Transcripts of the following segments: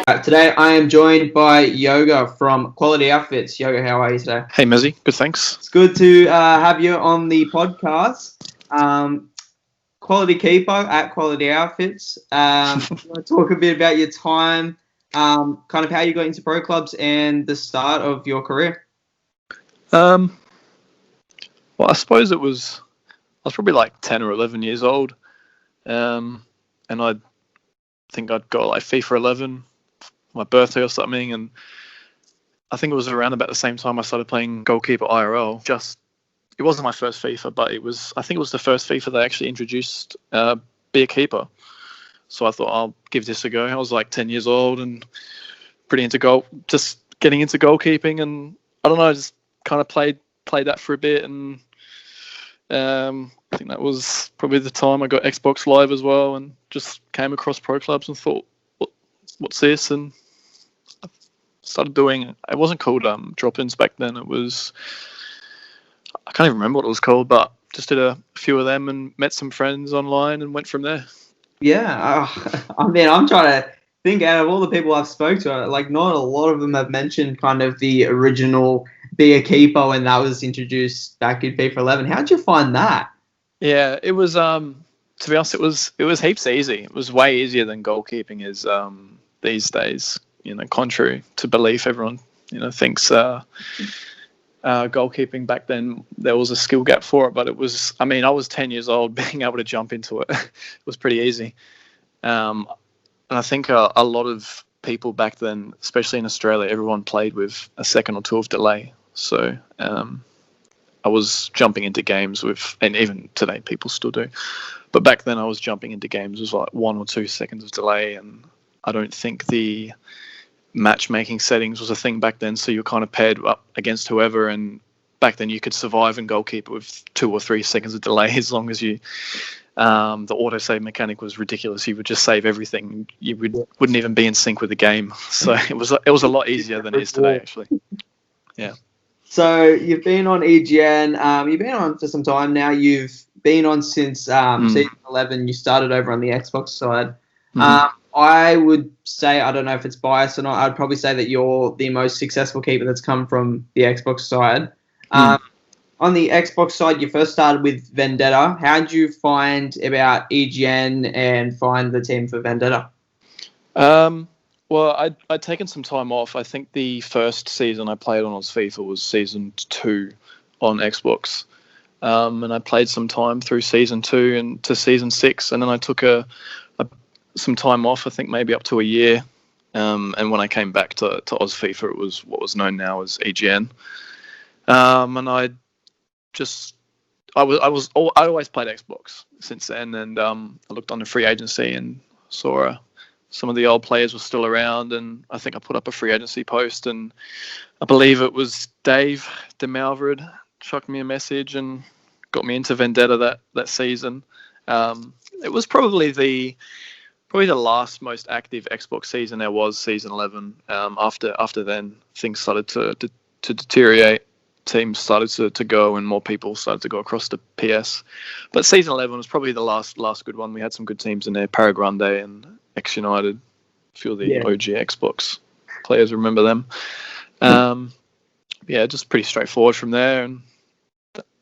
Today I am joined by Yoga from Quality Outfits. Yoga, how are you today? Hey, Mezzy. Good, thanks. It's good to have you on the podcast. Quality Keeper at Quality Outfits. You want to talk a bit about your time, kind of how you got into pro clubs and the start of your career? Well, I suppose I was probably like 10 or 11 years old. And I think I'd got like FIFA 11, my birthday or something. And I think it was around about the same time I started playing goalkeeper IRL. It wasn't my first FIFA, but I think it was the first FIFA they actually introduced be a keeper. So I thought I'll give this a go. I was like 10 years old and pretty into just getting into goalkeeping. And I don't know, I just kind of played that for a bit. And I think that was probably the time I got Xbox Live as well, and just came across pro clubs and thought, what's this? And I started doing it. It wasn't called drop-ins back then. It was, I can't even remember what it was called, but just did a few of them and met some friends online and went from there. Yeah, I mean, I'm trying to think out of all the people I've spoke to, like not a lot of them have mentioned kind of the original Be a Keeper when that was introduced back in FIFA 11. How'd you find that? Yeah, it was, to be honest, it was heaps easy. It was way easier than goalkeeping is these days, contrary to belief. Everyone, thinks goalkeeping back then, there was a skill gap for it, but it was, I was 10 years old, being able to jump into it, it was pretty easy. And I think a lot of people back then, especially in Australia, everyone played with a second or two of delay. So I was jumping into games with, and even today people still do, but back then I was jumping into games with like 1 or 2 seconds of delay, and I don't think the matchmaking settings was a thing back then, so you're kind of paired up against whoever, and back then you could survive in goalkeeper with 2 or 3 seconds of delay as long as you the autosave mechanic was ridiculous. You would just save everything. You wouldn't even be in sync with the game. So it was a lot easier than it is today, actually. Yeah. So you've been on EGN. You've been on for some time now. You've been on since season 11. You started over on the Xbox side. I would say, I don't know if it's biased or not, I'd probably say that you're the most successful keeper that's come from the Xbox side. On the Xbox side, you first started with Vendetta. How did you find about EGN and find the team for Vendetta? Well, I'd taken some time off. I think the first season I played on FIFA was season 2 on Xbox. And I played some time through season 2 and to season 6. And then I took some time off, I think maybe up to a year. And when I came back to Oz FIFA, it was what was known now as EGN. And I always played Xbox since then. And I looked on the free agency and saw some of the old players were still around, and I think I put up a free agency post, and I believe it was Dave DeMalvered chucked me a message and got me into Vendetta that season. It was probably the last most active Xbox season there was, season 11. After then, things started to deteriorate. Teams started to go, and more people started to go across to PS. But season 11 was probably the last good one. We had some good teams in there, Paragrande and X-United, a few of the OG Xbox players remember them. Just pretty straightforward from there. And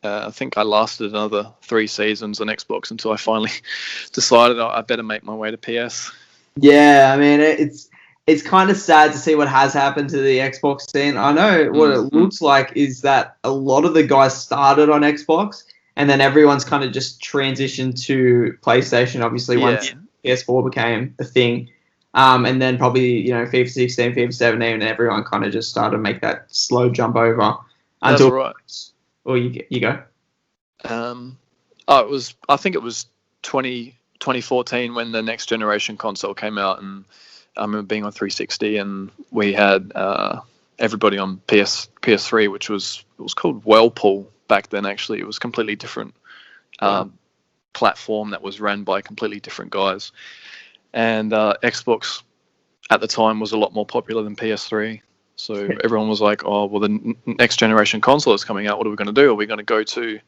I think I lasted another 3 seasons on Xbox until I finally decided I better make my way to PS. Yeah, I mean, it's kind of sad to see what has happened to the Xbox scene. I know what it looks like is that a lot of the guys started on Xbox, and then everyone's kind of just transitioned to PlayStation, obviously, once PS4 became a thing. And then probably, FIFA 16, FIFA 17, and everyone kind of just started to make that slow jump over. That's right. Or you go. I think it was 2014 when the next generation console came out, and I remember being on 360, and we had everybody on PS3, which was called Whirlpool back then. Actually, it was completely different platform that was ran by completely different guys, and Xbox at the time was a lot more popular than PS3. So everyone was like, "Oh, well, the next generation console is coming out. What are we going to do? Are we going to go to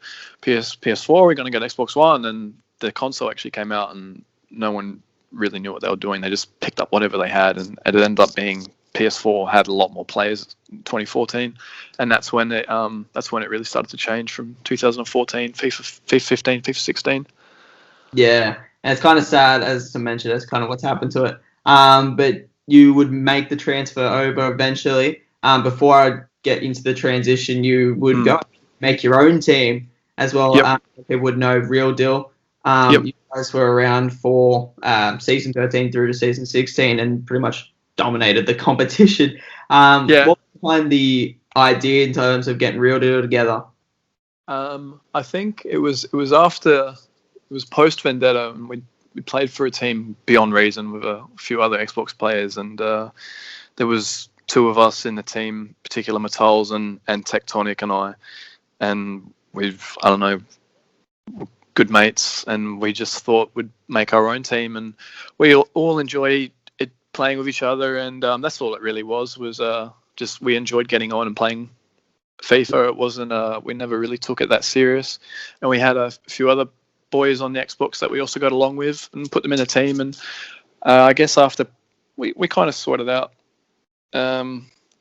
PS4? Are we going to get Xbox One?" And the console actually came out, and no one really knew what they were doing. They just picked up whatever they had, and it ended up being PS4 had a lot more players in 2014, and that's when it really started to change from 2014, FIFA 15, FIFA 16. Yeah, and it's kind of sad, as to mention, that's kind of what's happened to it. But you would make the transfer over eventually. Before I get into the transition, you would go make your own team as well. Yep. People would know Real Deal. Yep. You guys were around for season 13 through to season 16 and pretty much dominated the competition. What was behind the idea in terms of getting Real Deal together? I think it was post Vendetta, and we played for a team Beyond Reason with a few other Xbox players, and there was two of us in the team, particular Matals and Tectonic and I, and we're good mates, and we just thought we'd make our own team, and we all enjoy it playing with each other, and that's all it really was just we enjoyed getting on and playing FIFA. It wasn't we never really took it that serious, and we had a few other boys on the Xbox that we also got along with and put them in a team, and I guess after we kind of sorted out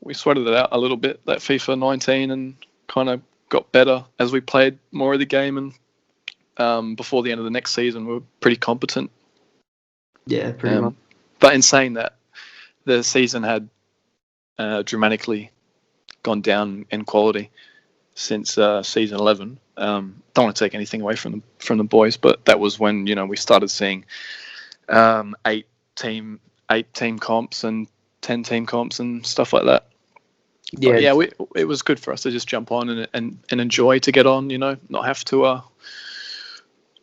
we sorted it out a little bit, that FIFA 19, and kind of got better as we played more of the game, and before the end of the next season we were pretty competent. Yeah, pretty much. But in saying that, the season had dramatically gone down in quality since season 11. Don't want to take anything away from the boys, but that was when we started seeing 8 team comps and 10 team comps and stuff like that. Yeah, it was good for us to just jump on and enjoy, to get on, not have to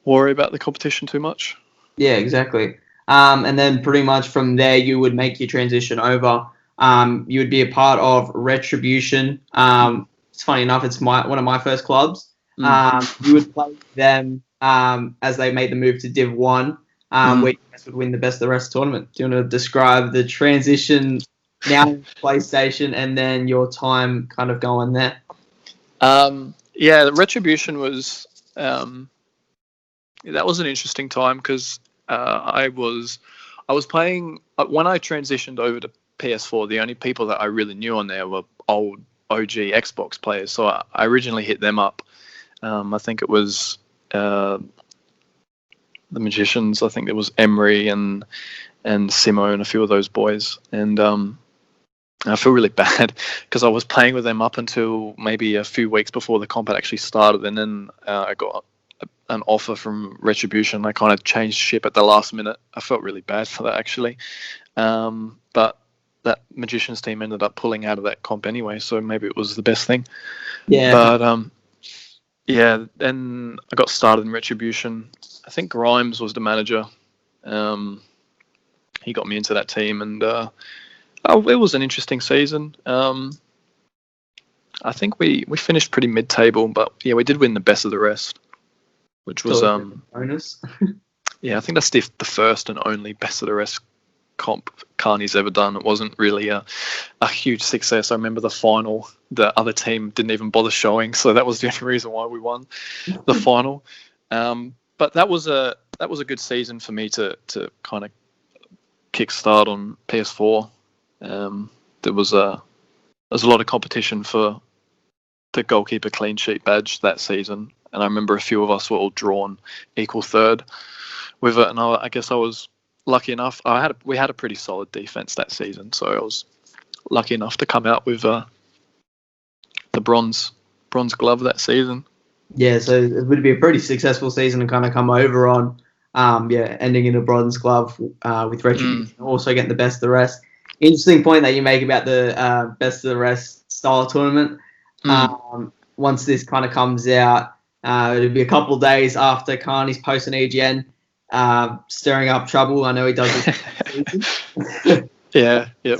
worry about the competition too much. Yeah, exactly. And then pretty much from there you would make your transition over. You would be a part of Retribution. It's funny enough, it's one of my first clubs. You would play them as they made the move to Div 1, where you guys would win the Best of the Rest tournament. Do you want to describe the transition now in PlayStation and then your time kind of going there? The Retribution was that was an interesting time, because I was playing when I transitioned over to PS4. The only people that I really knew on there were old OG Xbox players, so I originally hit them up. I think it was the Magicians. I think there was Emery and Simo and a few of those boys, and I feel really bad because I was playing with them up until maybe a few weeks before the comp actually started, and then I got an offer from Retribution. I kind of changed ship at the last minute. I felt really bad for that, actually, but that Magicians team ended up pulling out of that comp anyway, so maybe it was the best thing. Yeah. But then I got started in Retribution. I think Grimes was the manager. He got me into that team, and it was an interesting season. I think we finished pretty mid-table, but yeah, we did win the Best of the Rest, which was bonus. Yeah, I think that's the first and only Best of the Rest comp Carney's ever done. It wasn't really a huge success. I remember the final, the other team didn't even bother showing, so that was the only reason why we won the final. But that was a good season for me to kind of kickstart on PS4. There was a lot of competition for the goalkeeper clean sheet badge that season, and I remember a few of us were all drawn equal third with it, and I guess I was lucky enough. We had a pretty solid defense that season, so I was lucky enough to come out with the bronze glove that season. Yeah, so it would be a pretty successful season to kind of come over on. Ending in a bronze glove with Retribution, also getting the Best of the Rest. Interesting point that you make about the Best of the Rest style tournament. Once this kind of comes out, it'll be a couple of days after Carney's post an EGN, stirring up trouble. I know he does this. Yeah. Yep.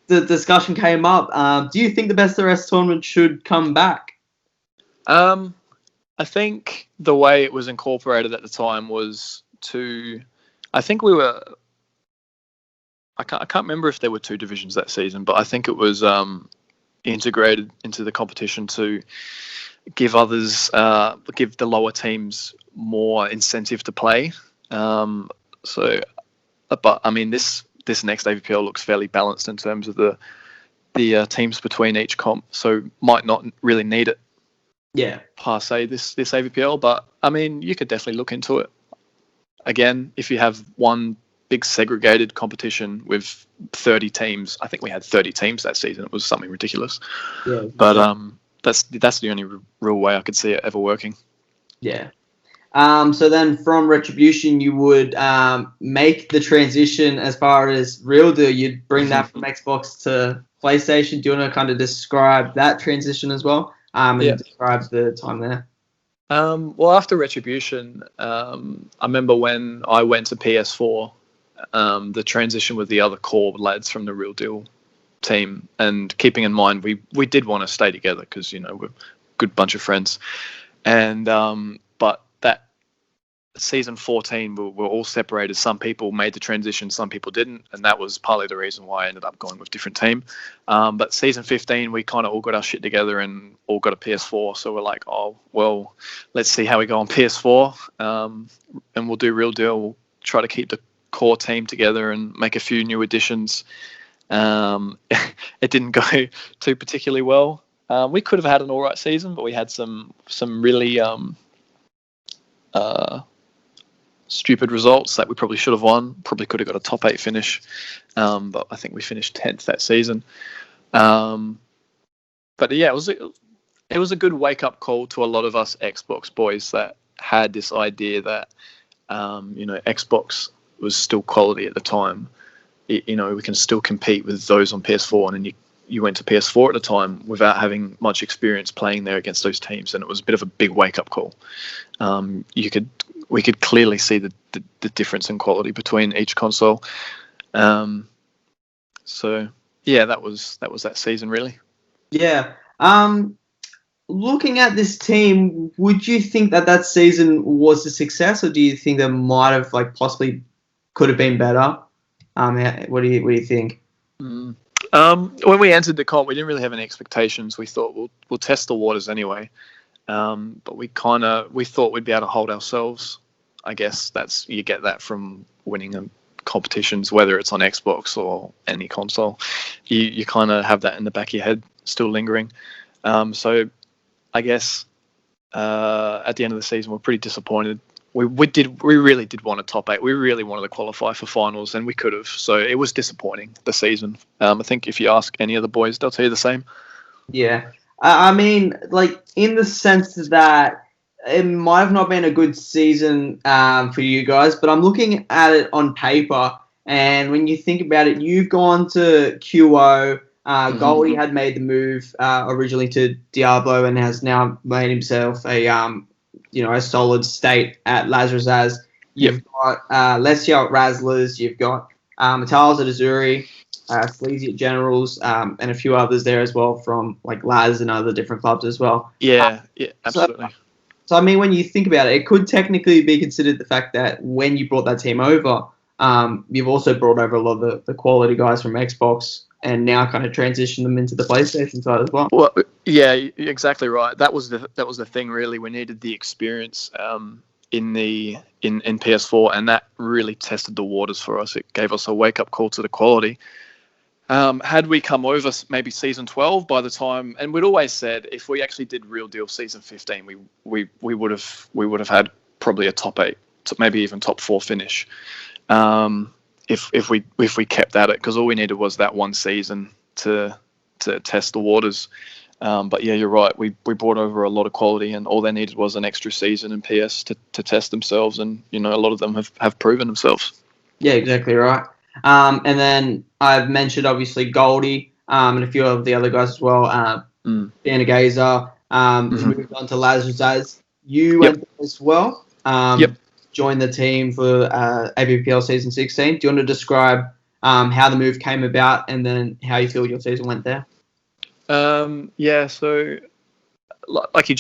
The discussion came up. Do you think the Best of the Rest tournament should come back? I think the way it was incorporated at the time was I think we were. I can't remember if there were 2 divisions that season, but I think it was integrated into the competition to give the lower teams more incentive to play. So, but I mean, this next AVPL looks fairly balanced in terms of the teams between each comp. So might not really need it. Yeah. Per se, this AVPL, but I mean, you could definitely look into it. Again, if you have one big segregated competition with 30 teams, I think we had 30 teams that season. It was something ridiculous. Yeah. But that's the only real way I could see it ever working. Yeah. So then from Retribution, you would make the transition as far as Real Deal. You'd bring that from Xbox to PlayStation. Do you want to kind of describe that transition as well? And describe the time there. Well, after Retribution, I remember when I went to PS4, the transition with the other core lads from the Real Deal team, and keeping in mind we did want to stay together because we're a good bunch of friends, and but that season 14 we were all separated. Some people made the transition, some people didn't, and that was partly the reason why I ended up going with a different team. But season 15 we kind of all got our shit together and all got a PS4, so we're like, oh well, let's see how we go on PS4, and we'll do Real Deal. We'll try to keep the core team together and make a few new additions. It didn't go too particularly well. We could have had an alright season, but we had some really stupid results that we probably should have won. Probably could have got a top 8 finish, but I think we finished 10th that season. But yeah, it was a good wake up call to a lot of us Xbox boys that had this idea that Xbox was still quality at the time. We can still compete with those on PS4, and then you went to PS4 at the time without having much experience playing there against those teams, and it was a bit of a big wake up call. We could clearly see the difference in quality between each console. So yeah, that was that season really. Yeah. Looking at this team, would you think that season was a success, or do you think that might have possibly could have been better? What do you think? When we entered the comp, we didn't really have any expectations. We thought we'll test the waters anyway. But we thought we'd be able to hold ourselves. I guess you get that from winning competitions, whether it's on Xbox or any console. You kind of have that in the back of your head, still lingering. So I guess at the end of the season, we're pretty disappointed. We really did want a top 8. We really wanted to qualify for finals, and we could have. So it was disappointing, the season. I think if you ask any of the boys, they'll tell you the same. Yeah. I mean, in the sense that it might have not been a good season for you guys, but I'm looking at it on paper, and when you think about it, you've gone to QO. Goldie had made the move originally to Diablo and has now made himself a solid state at Laz Razaz. You've got Lesia at Razzlers. You've got Matals at Azuri. Sleazy at Generals, and a few others there as well from Laz and other different clubs as well. Yeah, absolutely. So I mean, when you think about it, it could technically be considered the fact that when you brought that team over, you've also brought over a lot of the quality guys from Xbox and now kind of transition them into the PlayStation side as well. Well, yeah, exactly right. That was the thing really. We needed the experience in PS4, and that really tested the waters for us. It gave us a wake up call to the quality. Had we come over maybe season 12 by the time, and we'd always said if we actually did Real Deal season 15, we would have had probably a top 8, maybe even top 4 finish. If we kept at it, because all we needed was that one season to test the waters. But yeah, you're right. We brought over a lot of quality, and all they needed was an extra season in PS to test themselves, and a lot of them have proven themselves. Yeah, exactly right. And then I've mentioned obviously Goldie and a few of the other guys as well. Dana Gazer moved on to Laz Razaz. You went as well. Joined the team for AVPL season 16. Do you want to describe how the move came about and then how you feel your season went there? Yeah, so like you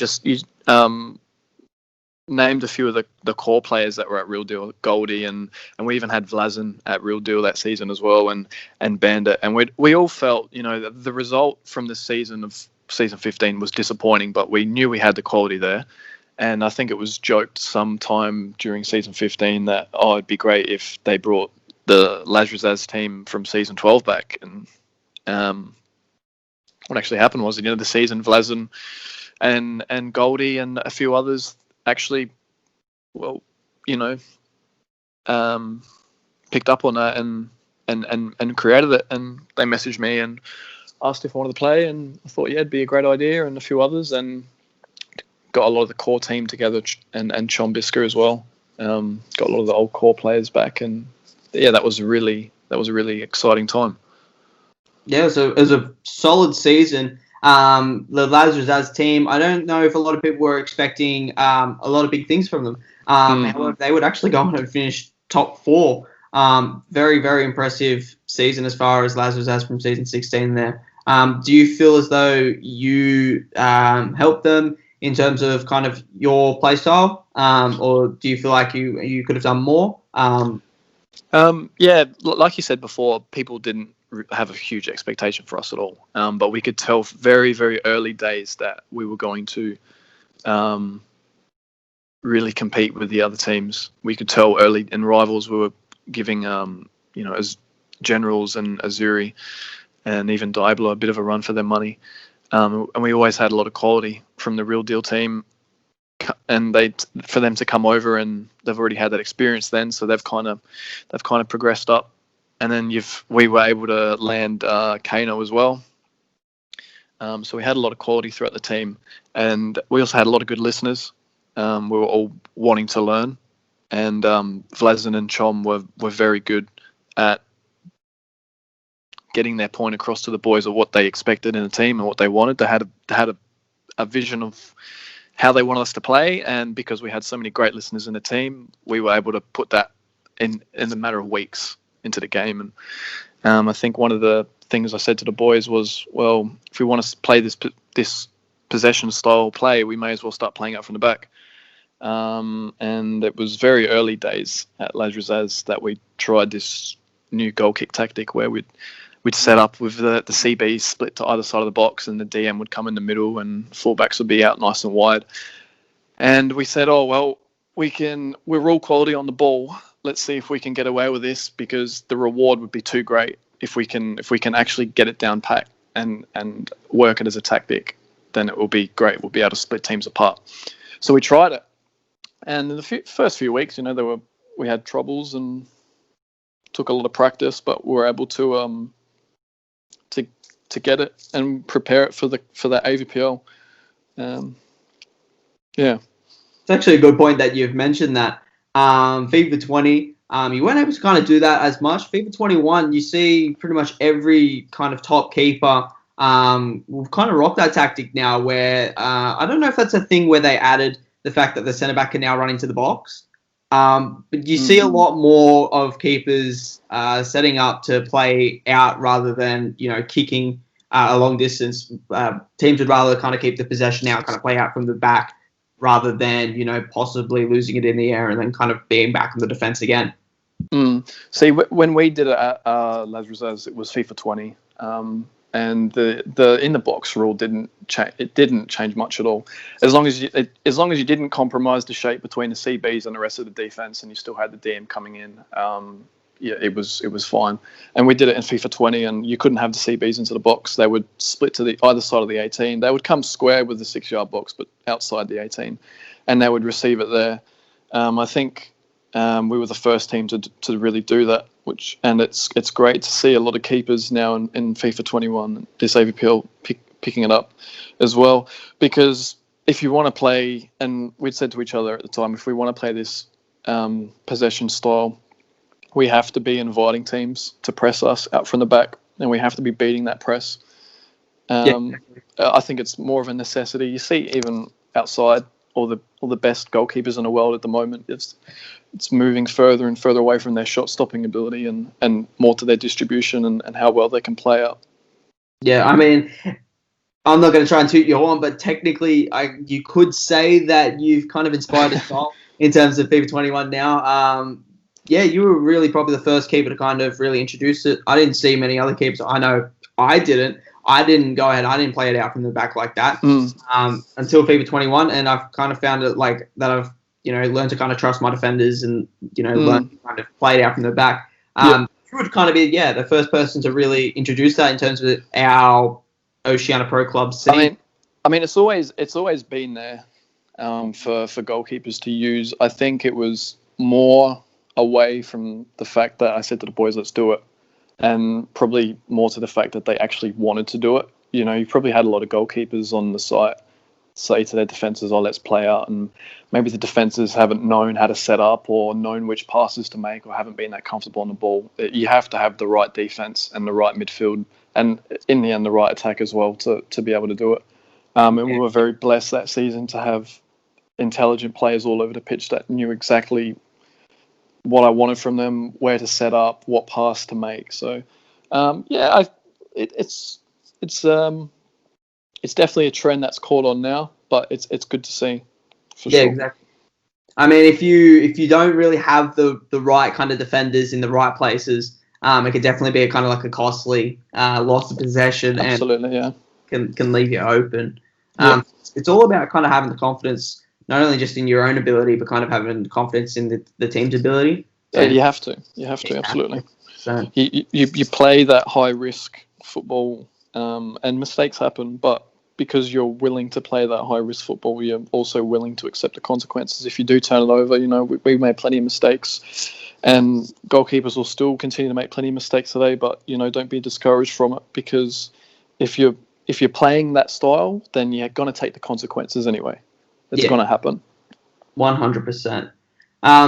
named a few of the core players that were at Real Deal, Goldie, and we even had Vlazen at Real Deal that season as well, and Bandit, and we all felt the result from the season of season 15 was disappointing, but we knew we had the quality there, And I think it was joked sometime during season 15 that, it'd be great if they brought the Laz Razaz team from season 12 back. And what actually happened was at the end of the season, Vlazen and Goldie and a few others actually, picked up on that and created it. And they messaged me and asked if I wanted to play, and I thought, it'd be a great idea, and a few others, and got a lot of the core team together, and Chom Bisker as well. Got a lot of the old core players back, and that was a really exciting time. Yeah, so it was a solid season. The Laz Razaz team, I don't know if a lot of people were expecting a lot of big things from them. However, they would actually go on and finish top 4. Very, very impressive season as far as Laz Razaz from season 16 there. Do you feel as though you helped them in terms of kind of your play style, or do you feel like you could have done more? Like you said before, people didn't have a huge expectation for us at all. But we could tell very, very early days that we were going to really compete with the other teams. We could tell early in rivals we were giving, as Generals and Azuri and even Diablo a bit of a run for their money. And we always had a lot of quality from the Real Deal team. And for them to come over, and they've already had that experience then, so they've kind of progressed up. And then we were able to land Kano as well. So we had a lot of quality throughout the team, and we also had a lot of good listeners. We were all wanting to learn, and Vlazen and Chom were very good at getting their point across to the boys of what they expected in the team and what they wanted. They had a vision of how they wanted us to play, and because we had so many great listeners in the team, we were able to put that in a matter of weeks into the game. And I think one of the things I said to the boys was, well, if we want to play this possession style play, we may as well start playing out from the back. And it was very early days at Laz Razaz that we tried this new goal kick tactic where we'd set up with the CB split to either side of the box, and the DM would come in the middle, and fullbacks would be out nice and wide. And we said, we're all quality on the ball. Let's see if we can get away with this, because the reward would be too great if we can actually get it down pat and work it as a tactic. Then it will be great. We'll be able to split teams apart. So we tried it, and in the first few weeks, we had troubles and took a lot of practice, but we were able to get it and prepare it for that AVPL. It's actually a good point that you've mentioned that. FIFA 20, you weren't able to kind of do that as much. FIFA 21, you see pretty much every kind of top keeper will kind of rock that tactic now, where I don't know if that's a thing where they added the fact that the centre back can now run into the box. But you see a lot more of keepers setting up to play out rather than, kicking a long distance. Teams would rather kind of keep the possession out, kind of play out from the back, rather than, possibly losing it in the air and then kind of being back in the defence again. See, when we did it at Laz Razaz, it was FIFA 20. And the in the box rule didn't change much at all. As long as you didn't compromise the shape between the CBs and the rest of the defense, and you still had the DM coming in, it was fine. And we did it in FIFA 20, and you couldn't have the CBs into the box. They would split to the either side of the 18. They would come square with the 6-yard box, but outside the 18, and they would receive it there. I think we were the first team to really do that. And it's great to see a lot of keepers now in FIFA 21, this AVPL picking it up as well. Because if you want to play, and we'd said to each other at the time, if we want to play this possession style, we have to be inviting teams to press us out from the back, and we have to be beating that press. I think it's more of a necessity. You see, even outside, all the best goalkeepers in the world at the moment, it's moving further and further away from their shot stopping ability and more to their distribution and how well they can play out. Yeah, I mean, I'm not going to try and toot your horn, but technically you could say that you've kind of inspired a style in terms of FIFA 21 now. You were really probably the first keeper to kind of really introduce it. I didn't see many other keepers. I know I didn't. I didn't go ahead. I didn't play it out from the back like that until FIFA 21, and I've kind of found it like that. I've learned to kind of trust my defenders and learn to kind of play it out from the back. You would kind of be the first person to really introduce that in terms of our Oceania Pro Club scene. I mean, it's always been there for goalkeepers to use. I think it was more away from the fact that I said to the boys, let's do it, and probably more to the fact that they actually wanted to do it. You probably had a lot of goalkeepers on the site say to their defences, let's play out, and maybe the defences haven't known how to set up or known which passes to make or haven't been that comfortable on the ball. You have to have the right defence and the right midfield and in the end the right attack as well to be able to do it. And we were very blessed that season to have intelligent players all over the pitch that knew exactly what I wanted from them, where to set up, what pass to make. So it's definitely a trend that's caught on now, but it's good to see. For sure. Exactly. I mean, if you don't really have the right kind of defenders in the right places, it could definitely be a kind of like a costly loss of possession. Absolutely, and can leave you open. It's all about kind of having the confidence, not only just in your own ability, but kind of having confidence in the team's ability. Yeah, you have to, absolutely. So you play that high risk football, and mistakes happen, but because you're willing to play that high risk football, you're also willing to accept the consequences. If you do turn it over, we made plenty of mistakes, and goalkeepers will still continue to make plenty of mistakes today. But don't be discouraged from it, because if you're playing that style, then you're going to take the consequences anyway. It's going to happen. 100%.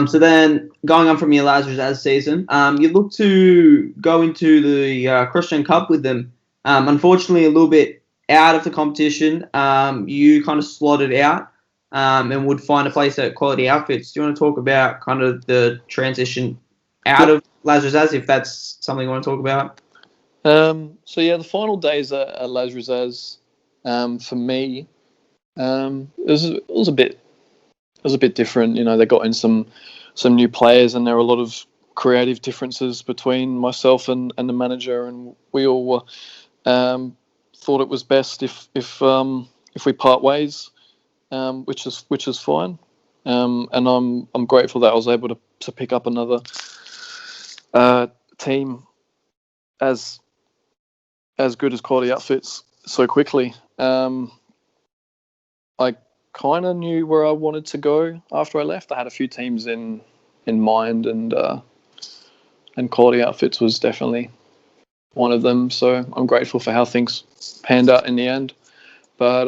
So then, going on from your Laz Razaz season, you look to go into the Christian Cup with them. Unfortunately, a little bit out of the competition, you kind of slotted out and would find a place at Quality Outfits. Do you want to talk about kind of the transition out of Laz Razaz, if that's something you want to talk about? The final days at Laz Razaz, for me, it was a bit different. They got in some new players, and there were a lot of creative differences between myself and the manager, and we all were thought it was best if we part ways, which is fine. And I'm grateful that I was able to pick up another team as good as Quality Outfits so quickly. I kind of knew where I wanted to go after I left. I had a few teams in mind, and Quality Outfits was definitely one of them. So I'm grateful for how things panned out in the end. But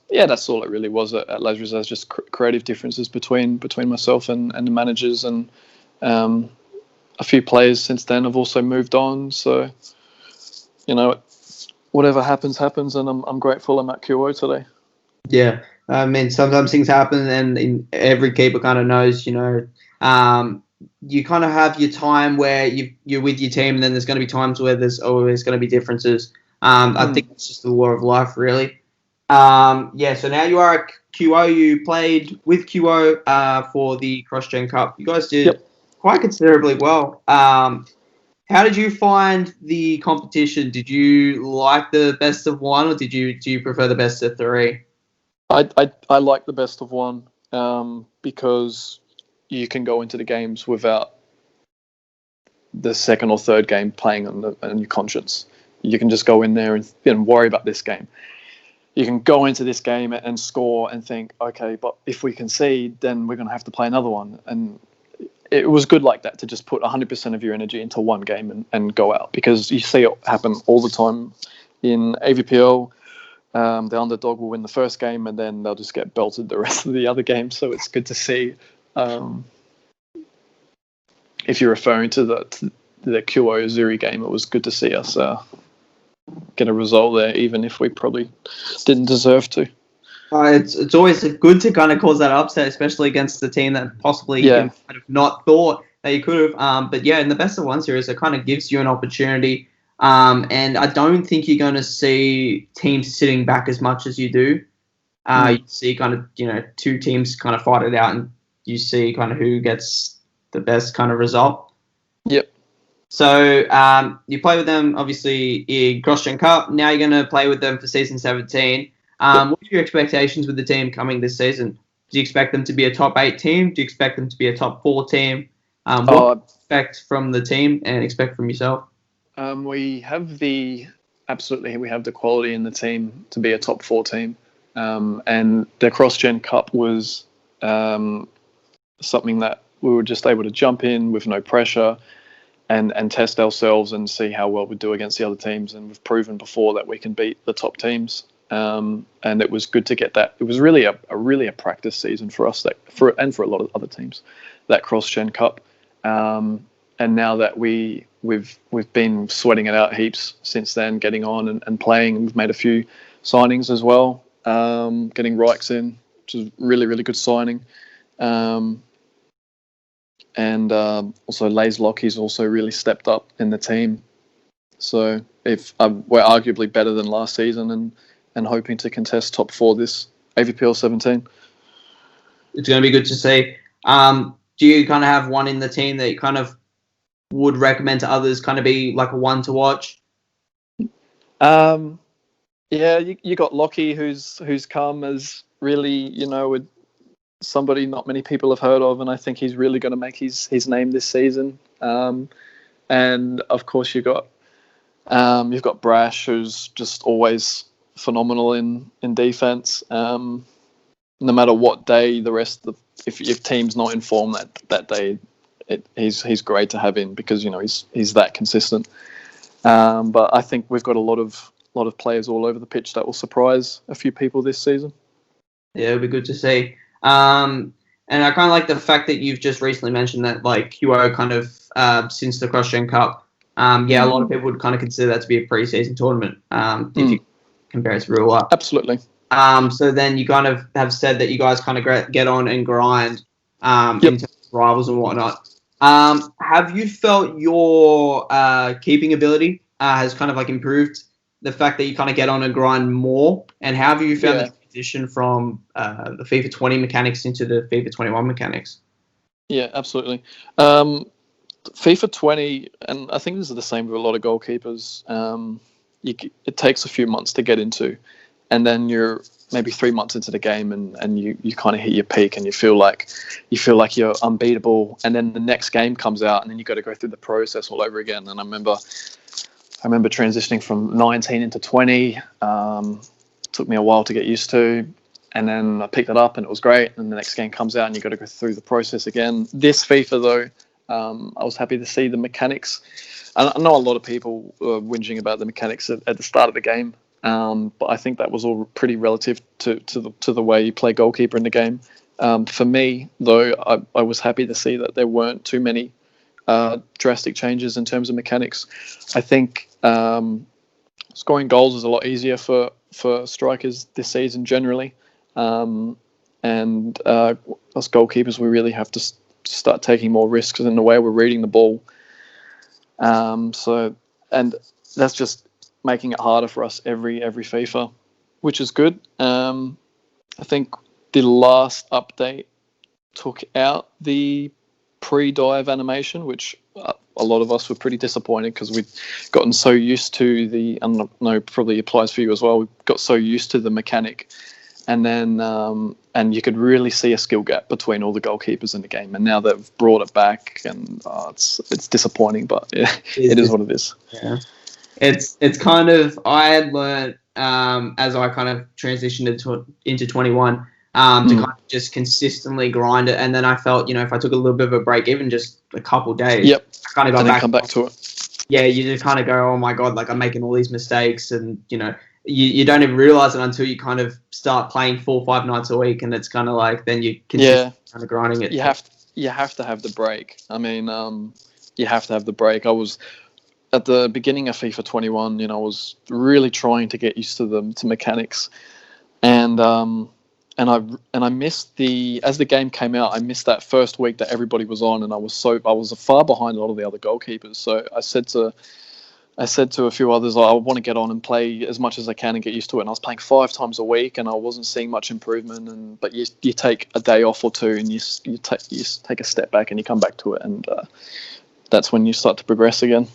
that's all it really was at Laz Razaz, just creative differences between myself and the managers, and a few players since then have also moved on. So whatever happens, and I'm grateful I'm at QO today. Yeah, I mean, sometimes things happen, and every keeper kind of knows, you kind of have your time where you're with your team, and then there's going to be times where there's always going to be differences. I think it's just the law of life, really. So now you are at QO. You played with QO for the Cross-Gen Cup. You guys did quite considerably well. How did you find the competition? Did you like the best of one, or do you prefer the best of three? I like the best of one, because you can go into the games without the second or third game playing on your conscience. You can just go in there and worry about this game. You can go into this game and score and think, okay, but if we concede, then we're going to have to play another one. And it was good like that, to just put 100% of your energy into one game and go out, because you see it happen all the time in AVPL. The underdog will win the first game, and then they'll just get belted the rest of the other games. So it's good to see. If you're referring to the QO Zuri game, it was good to see us get a result there, even if we probably didn't deserve to. It's always good to kind of cause that upset, especially against the team that possibly you kind of not thought that you could have. But in the best of one series, it kind of gives you an opportunity. And I don't think you're going to see teams sitting back as much as you do. You see kind of, two teams kind of fight it out, and you see kind of who gets the best kind of result. Yep. So you play with them, obviously, in Cross-Gen Cup. Now you're going to play with them for season 17. What are your expectations with the team coming this season? Do you expect them to be a top 8 team? Do you expect them to be a top 4 team? What do you expect from the team and expect from yourself? We have the quality in the team to be a top 4 team. And the Cross-Gen Cup was something that we were just able to jump in with no pressure and test ourselves and see how well we do against the other teams. And we've proven before that we can beat the top teams. And it was good to get that. It was really a practice season for us for a lot of other teams, that Cross-Gen Cup. And now that we've been sweating it out heaps since then, getting on and playing, and we've made a few signings as well. Getting Rykes in, which is really, really good signing. And also Laz Lockie's also really stepped up in the team. So if we're arguably better than last season and hoping to contest top 4 this AVPL 17. It's going to be good to see. Do you kind of have one in the team that you kind of would recommend to others, kind of be like a one to watch? Yeah, you got Lockie, who's come as really, with somebody not many people have heard of, and I think he's really going to make his name this season. And of course you've got Brash, who's just always phenomenal in defense. No matter what day, if your team's not in form that day, he's great to have in because he's that consistent. But I think we've got a lot of players all over the pitch that will surprise a few people this season. Yeah, it'll be good to see. And I kind of like the fact that you've just recently mentioned that, like, QO kind of since the Cross-Gen Cup, a lot of people would kind of consider that to be a pre-season tournament if you compare it to real life. Absolutely. So then you kind of have said that you guys kind of get on and grind in terms of rivals and whatnot. Have you felt your keeping ability has kind of like improved? The fact that you kind of get on and grind more, and how have you found the transition from the FIFA 20 mechanics into the FIFA 21 mechanics? Yeah, absolutely. FIFA 20, and I think this is the same with a lot of goalkeepers. It takes a few months to get into, and then you're maybe 3 months into the game, and you kind of hit your peak, and you feel like you're unbeatable. And then the next game comes out, and then you got to go through the process all over again. And I remember transitioning from 19 into 20. Took me a while to get used to, and then I picked it up and it was great. And the next game comes out and you got to go through the process again. This FIFA though, I was happy to see the mechanics. I know a lot of people were whinging about the mechanics at the start of the game, but I think that was all pretty relative to the way you play goalkeeper in the game. For me though, I was happy to see that there weren't too many drastic changes in terms of mechanics. I think scoring goals is a lot easier for strikers this season generally, and us goalkeepers, we really have to start taking more risks in the way we're reading the ball. And that's just making it harder for us every FIFA, which is good. I think the last update took out the pre-dive animation, which a lot of us were pretty disappointed because we'd gotten so used to the, and I know probably applies for you as well, we got so used to the mechanic, and then and you could really see a skill gap between all the goalkeepers in the game, and now they've brought it back, and it's disappointing, but it is what it is. Yeah, it's kind of, I had learned as I kind of transitioned into 21 to kind of just consistently grind it, and then I felt, if I took a little bit of a break, even just a couple days, I kind of got come back to it. Yeah, you just kind of go, oh my god, like I'm making all these mistakes, and you don't even realize it until you kind of start playing 4 or 5 nights a week, and it's kind of like then you kind of grinding it. You have to have the break. I mean, you have to have the break. I was at the beginning of FIFA 21, I was really trying to get used to mechanics, and I missed as the game came out, I missed that first week that everybody was on, and I was far behind a lot of the other goalkeepers. So I said to a few others, I want to get on and play as much as I can and get used to it. And I was playing 5 times a week, and I wasn't seeing much improvement. But you take a day off or two, and you take a step back, and you come back to it. And that's when you start to progress again.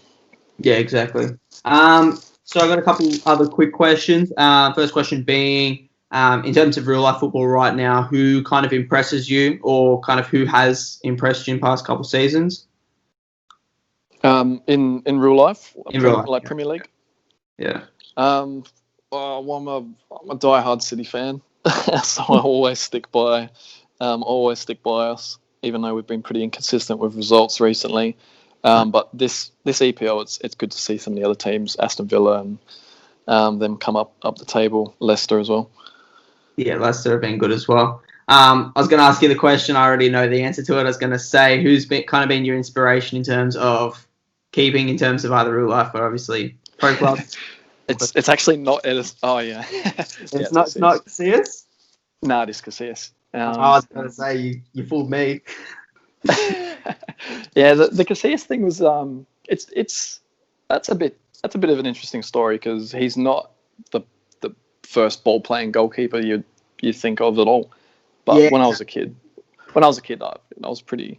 Yeah, exactly. So I've got a couple other quick questions. First question being, in terms of real life football right now, who kind of impresses you, or kind of who has impressed you in past couple seasons? In real life, In real life, like yeah. Premier League. Yeah. Well, I'm a diehard City fan, so I always stick by us, even though we've been pretty inconsistent with results recently. But this EPL, it's good to see some of the other teams, Aston Villa and them come up the table, Leicester as well. Yeah, Leicester have been good as well. I was going to ask you the question. I already know the answer to it. I was going to say, who's been your inspiration in terms of keeping, in terms of either real life or obviously pro club? It's actually not Edison. Oh yeah, It's not Casillas? No, it is Casillas. I was going to say you fooled me. Yeah, the Casillas thing was that's a bit of an interesting story, because he's not the first ball playing goalkeeper you think of at all. But when I was a kid, I was pretty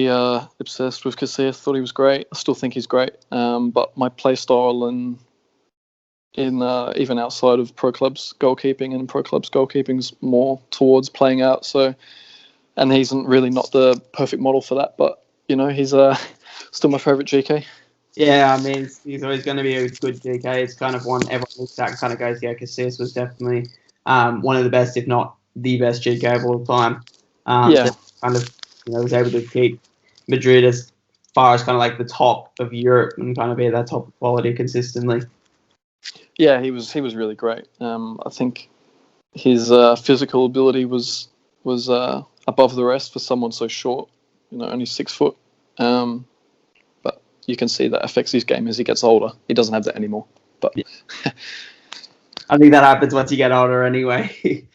obsessed with Casillas. Thought he was great. I still think he's great. But my play style in even outside of pro clubs goalkeeping and pro clubs goalkeeping's more towards playing out. So, and he's really not the perfect model for that. But he's still my favourite GK. Yeah, I mean, he's always going to be a good GK. It's kind of one everyone looks at and kind of goes, yeah, Casillas was definitely one of the best, if not the best GK of all time. That kind of was able to keep Madrid as far as kind of like the top of Europe and kind of be at that top quality consistently. Yeah, he was really great. I think his physical ability was above the rest for someone so short. Only 6 foot. But you can see that affects his game as he gets older. He doesn't have that anymore. But yeah. I think that happens once you get older anyway.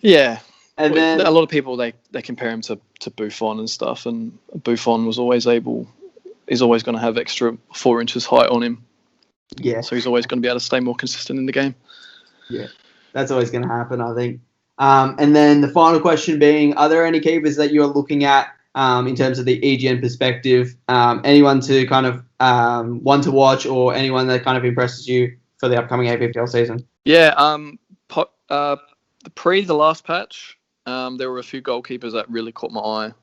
Yeah. And then a lot of people they compare him to Buffon and stuff, and Buffon was he's always going to have extra 4 inches height on him. Yeah. So he's always going to be able to stay more consistent in the game. Yeah, that's always going to happen, I think. And then the final question being, are there any keepers that you're looking at in terms of the EGN perspective? Anyone to kind of want to watch, or anyone that kind of impresses you for the upcoming APFL season? Yeah, the last patch, there were a few goalkeepers that really caught my eye.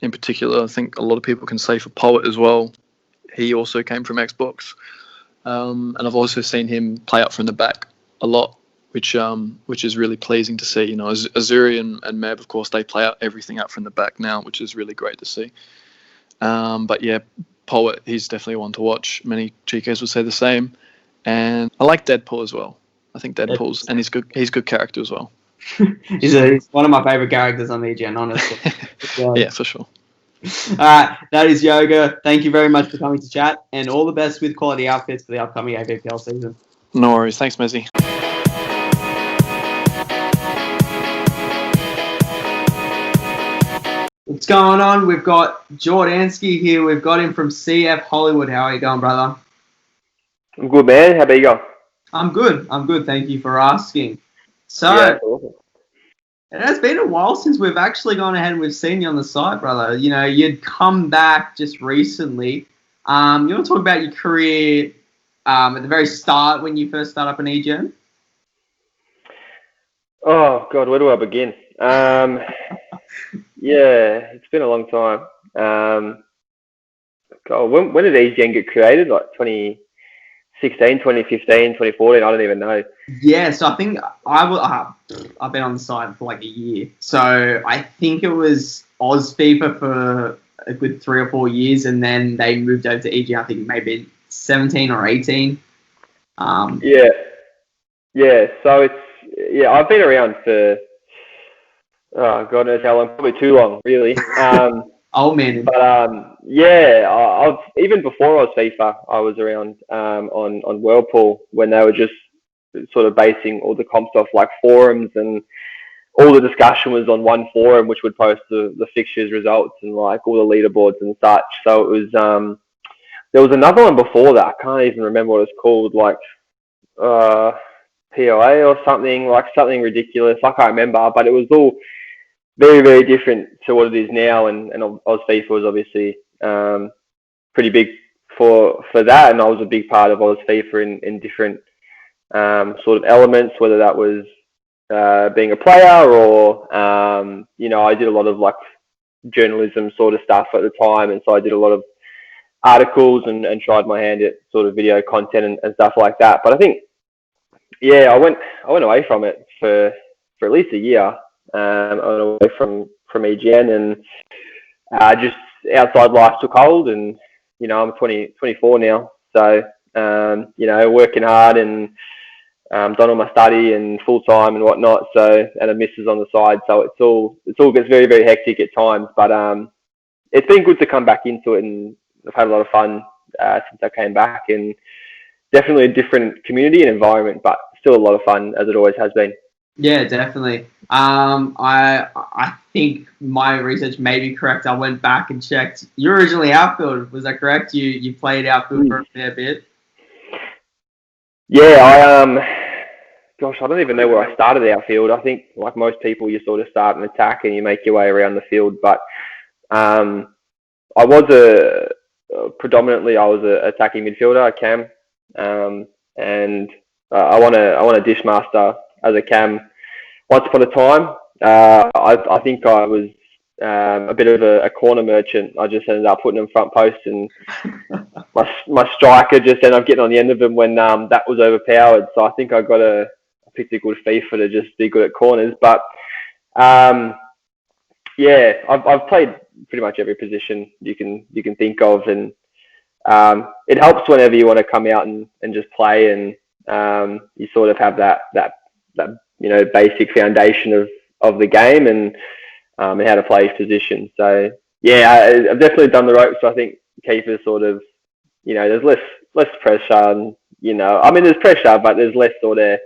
In particular, I think a lot of people can say for Poet as well. He also came from Xbox. And I've also seen him play up from the back a lot, which is really pleasing to see. Azuri and Meb, of course, they play out everything out from the back now, which is really great to see. But yeah, Poet, he's definitely one to watch. Many GKs would say the same. And I like Deadpool as well. I think Deadpool's, and he's good character as well. He's one of my favourite characters on EGN, honestly. Yeah, for sure. All right, that is Yoga. Thank you very much for coming to chat, and all the best with quality outfits for the upcoming APFL season. No worries. Thanks, Mezzy. What's going on? We've got Jordanski here. We've got him from CF Hollywood. How are you going, brother? I'm good, man. How about you going? I'm good. Thank you for asking. So, yeah, awesome. It has been a while since we've actually gone ahead and we've seen you on the site, brother. You'd come back just recently. You want to talk about your career at the very start when you first started up an EGN? Oh, God, where do I begin? Yeah, it's been a long time. God, when did EGN get created? Like 2016, 2015, 2014? I don't even know. Yeah, so I think I've been on the site for like a year. So I think it was Oz FIFA for a good 3 or 4 years, and then they moved over to EGN, I think maybe 17 or 18. Yeah. So I've been around for, oh, God knows how long, probably too long, really. Oh, man. But I've even before I was FIFA, I was around on Whirlpool when they were just sort of basing all the comps off like forums, and all the discussion was on one forum, which would post the fixtures results and like all the leaderboards and such. So it was there was another one before that. I can't even remember what it's called, like POA or something, like something ridiculous. I can't remember, but it was all very, very different to what it is now. And Oz FIFA was obviously pretty big for that, and I was a big part of Oz FIFA in different sort of elements, whether that was being a player or I did a lot of like journalism sort of stuff at the time, and so I did a lot of articles and tried my hand at sort of video content and stuff like that. But I think I went away from it for at least a year. I went away from EGN, and just outside life took hold, and I'm 24 now, so working hard and done all my study and full time and whatnot. So, and a missus on the side, so it's all gets very, very hectic at times. But it's been good to come back into it, and I've had a lot of fun since I came back, and definitely a different community and environment, but still a lot of fun as it always has been. Yeah, definitely. I think my research may be correct. I went back and checked. You're originally outfield, was that correct? You played outfield for a fair bit. Yeah, gosh, I don't even know where I started outfield. I think, like most people, you sort of start an attack and you make your way around the field. But I was predominantly I was a attacking midfielder, a cam, and I won a dishmaster as a cam once upon a time. I think I was a bit of a corner merchant. I just ended up putting them front post, and my striker just ended up getting on the end of him when that was overpowered. So I think I picked a good FIFA to just be good at corners. But I've played pretty much every position you can think of, and it helps whenever you want to come out and just play, and you sort of have that basic foundation of the game and how to play each position. So I've definitely done the ropes. So I think keeper sort of, there's less pressure, and there's pressure, but there's less sort of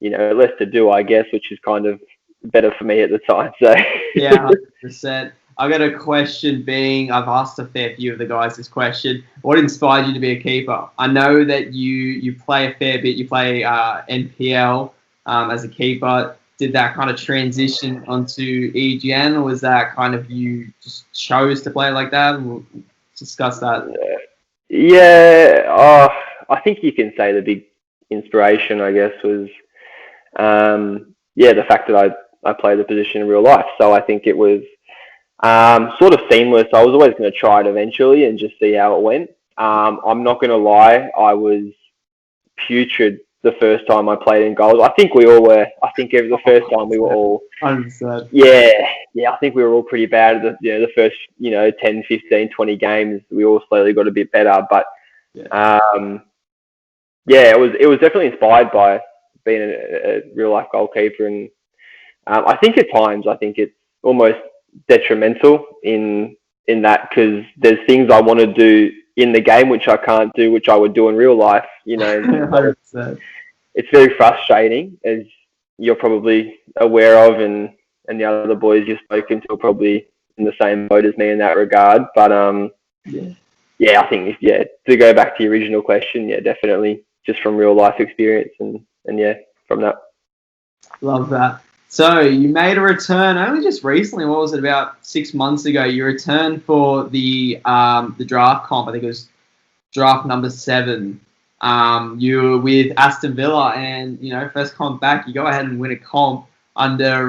less to do, I guess, which is kind of better for me at the time. So yeah, 100%. I got a question I've asked a fair few of the guys this question. What inspired you to be a keeper? I know that you play a fair bit. You play NPL as a keeper. Did that kind of transition onto EGN, or was that kind of you just chose to play like that? We'll discuss that. Yeah, I think you can say the big inspiration, I guess, was the fact that I played the position in real life. So I think it was sort of seamless. I was always going to try it eventually and just see how it went. I'm not going to lie, I was putrid the first time I played in goals. I think we all were. I think the first time we were all 100%. Yeah, I think we were all pretty bad at the first 10, 15, 20 games. We all slowly got a bit better, but it was definitely inspired by being a real life goalkeeper, and I think at times it's almost detrimental in that, because there's things I want to do in the game which I can't do, which I would do in real life. 100%. It's very frustrating, as you're probably aware of, and the other boys you've spoken to are probably in the same boat as me in that regard. But I think to go back to your original question, definitely just from real life experience, and from that. Love that. So you made a return only just recently. What was it, about 6 months ago? You returned for the draft comp. I think it was draft number 7. You were with Aston Villa, and first comp back, you go ahead and win a comp under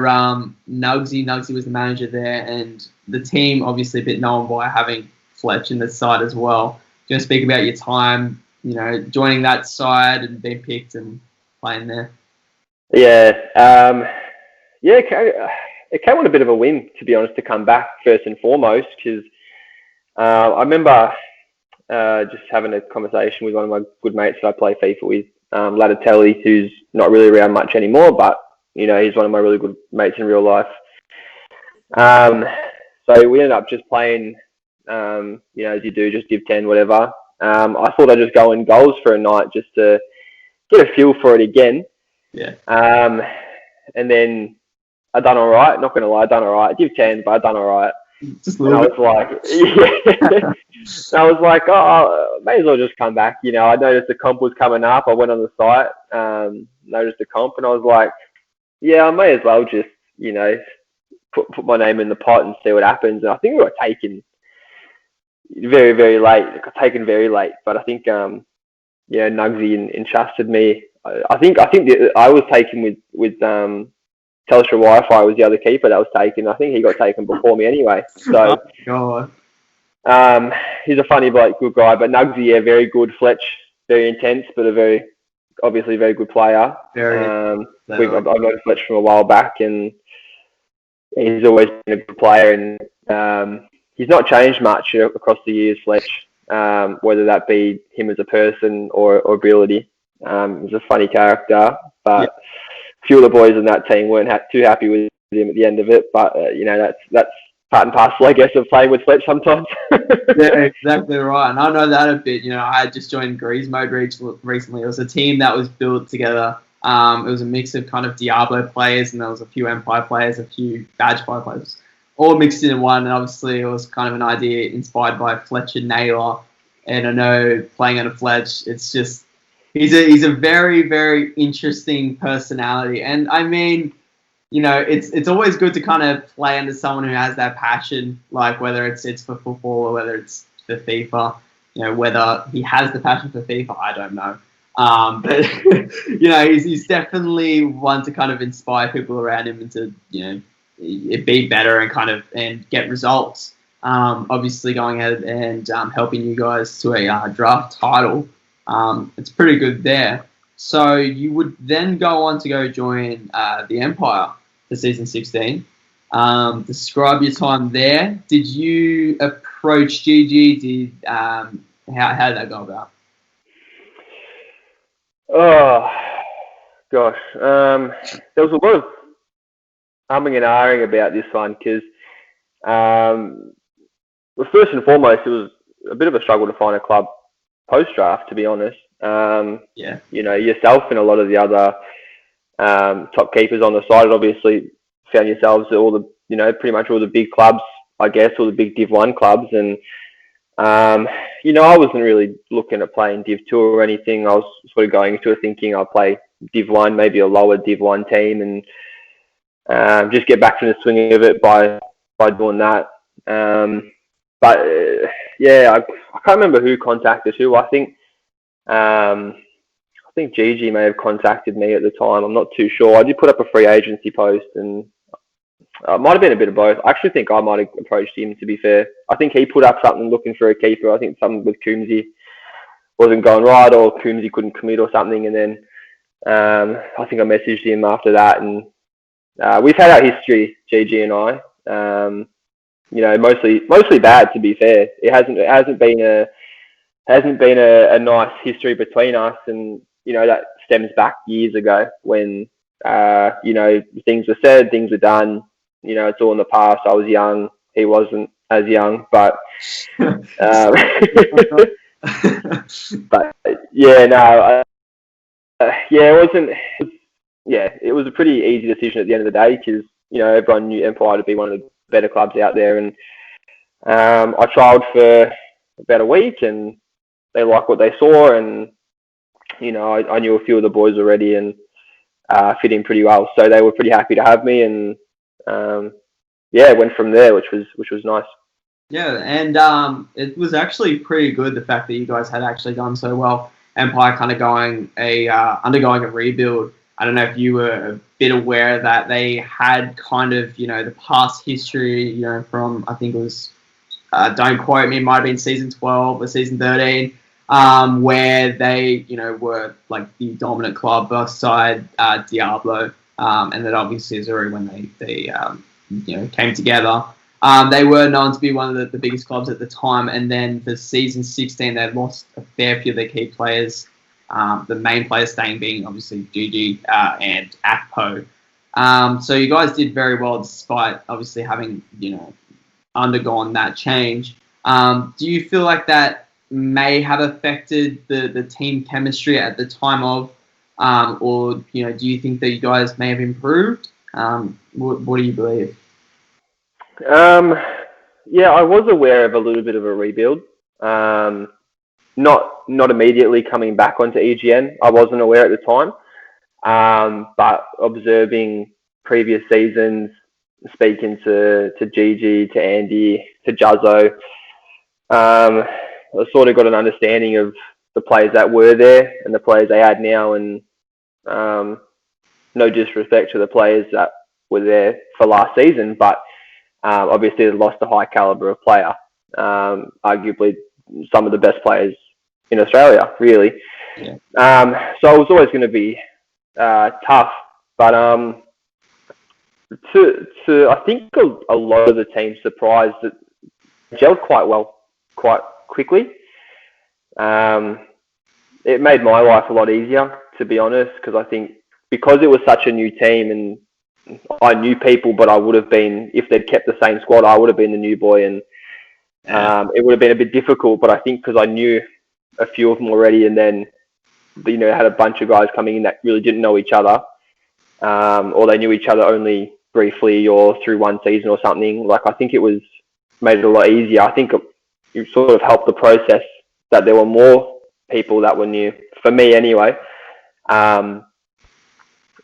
Nugsy. Nugsy was the manager there, and the team obviously a bit known by having Fletch in the side as well. Do you want to speak about your time, joining that side and being picked and playing there? It came on a bit of a whim, to be honest, to come back first and foremost, because I remember just having a conversation with one of my good mates that I play FIFA with, Ladatelli, who's not really around much anymore, but he's one of my really good mates in real life. So we ended up just playing, as you do, just Div 10, whatever. I thought I'd just go in goals for a night just to get a feel for it again. Yeah. And then I done all right. Not going to lie, I done all right. Div 10, but I done all right. Just a little bit. I was like, oh, may as well just come back. I noticed the comp was coming up. I went on the site, noticed the comp, and I was like, I may as well just, put my name in the pot and see what happens. And I think we got taken very, very late. It got taken very late, but I think Nugsy entrusted me. I think I was taken with Telstra Wi-Fi was the other keeper that was taken. I think he got taken before me anyway. So, oh, God. He's a funny bloke, good guy. But Nugsy, yeah, very good. Fletch, very intense, but obviously very good player. I've known Fletch from a while back, and he's always been a good player. And he's not changed much across the years, Fletch. Whether that be him as a person or ability. He's a funny character, but a few of the boys in that team weren't too happy with him at the end of it. But that's part and parcel, I guess, of playing with Fletch sometimes. Yeah, exactly right. And I know that a bit. I just joined Grease Mode recently. It was a team that was built together. It was a mix of kind of Diablo players, and there was a few Empire players, a few Badge Fire players, all mixed in one. And obviously, it was kind of an idea inspired by Fletcher Naylor. And I know playing under Fletch, it's just he's a very, very interesting personality. And I mean, it's always good to kind of play under someone who has that passion, like whether it's for football or whether it's for FIFA. Whether he has the passion for FIFA, I don't know. But he's definitely one to kind of inspire people around him and to be better and get results. Obviously going ahead and helping you guys to a draft title. It's pretty good there. So you would then go on to go join the Empire for season 16. Describe your time there. Did you approach GG? How did that go about? Oh gosh, there was a lot of humming and ahhing about this one because, well, first and foremost, it was a bit of a struggle to find a club post-draft, to be honest. Yourself and a lot of the other top keepers on the side obviously found yourselves at all the, pretty much all the big clubs, I guess, all the big Div 1 clubs. And, I wasn't really looking at playing Div 2 or anything. I was sort of going into it thinking I'll play Div 1, maybe a lower Div 1 team, and just get back from the swing of it by doing that. But I can't remember who contacted who. I think Gigi may have contacted me at the time. I'm not too sure. I did put up a free agency post, and it might have been a bit of both. I actually think I might have approached him, to be fair. I think he put up something looking for a keeper. I think something with Coombsy wasn't going right, or Coombsy couldn't commit or something. And then I think I messaged him after that, and we've had our history, Gigi and I. Mostly bad, to be fair. It hasn't been a nice history between us, and that stems back years ago when things were said, things were done. It's all in the past. I was young. He wasn't as young, but it wasn't. It was a pretty easy decision at the end of the day because everyone knew Empire to be one of the better clubs out there, and I trialled for about a week, and they liked what they saw, and I knew a few of the boys already, and fit in pretty well, so they were pretty happy to have me, and went from there, which was nice. Yeah, and it was actually pretty good, the fact that you guys had actually done so well. Empire kind of undergoing a rebuild. I don't know if you were a bit aware that they had kind of, the past history, from, I think it was, don't quote me, it might have been season 12 or season 13, where they, were like the dominant club beside Diablo, and that obviously is already when they came together. They were known to be one of the biggest clubs at the time, and then for season 16, they lost a fair few of their key players. The main players staying being obviously Gigi and Akpo. So you guys did very well despite obviously having undergone that change. Do you feel like that may have affected the team chemistry at the time of, or do you think that you guys may have improved? What do you believe? I was aware of a little bit of a rebuild. Not immediately coming back onto EGN. I wasn't aware at the time. But observing previous seasons, speaking to Gigi, to Andy, to Juzzo, I sort of got an understanding of the players that were there and the players they had now, and no disrespect to the players that were there for last season, but obviously they lost a high caliber of player, arguably some of the best players in Australia, really. Yeah. So it was always going to be tough, but I think a lot of the teams surprised that they gelled quite well, quite quickly. It made my life a lot easier, to be honest, because I think because it was such a new team and I knew people, but I would have been, if they'd kept the same squad, I would have been the new boy, and it would have been a bit difficult. But I think because I knew a few of them already, and then had a bunch of guys coming in that really didn't know each other, or they knew each other only briefly or through one season or something. Like, I think it made it a lot easier. I think it sort of helped the process that there were more people that were new, for me anyway. And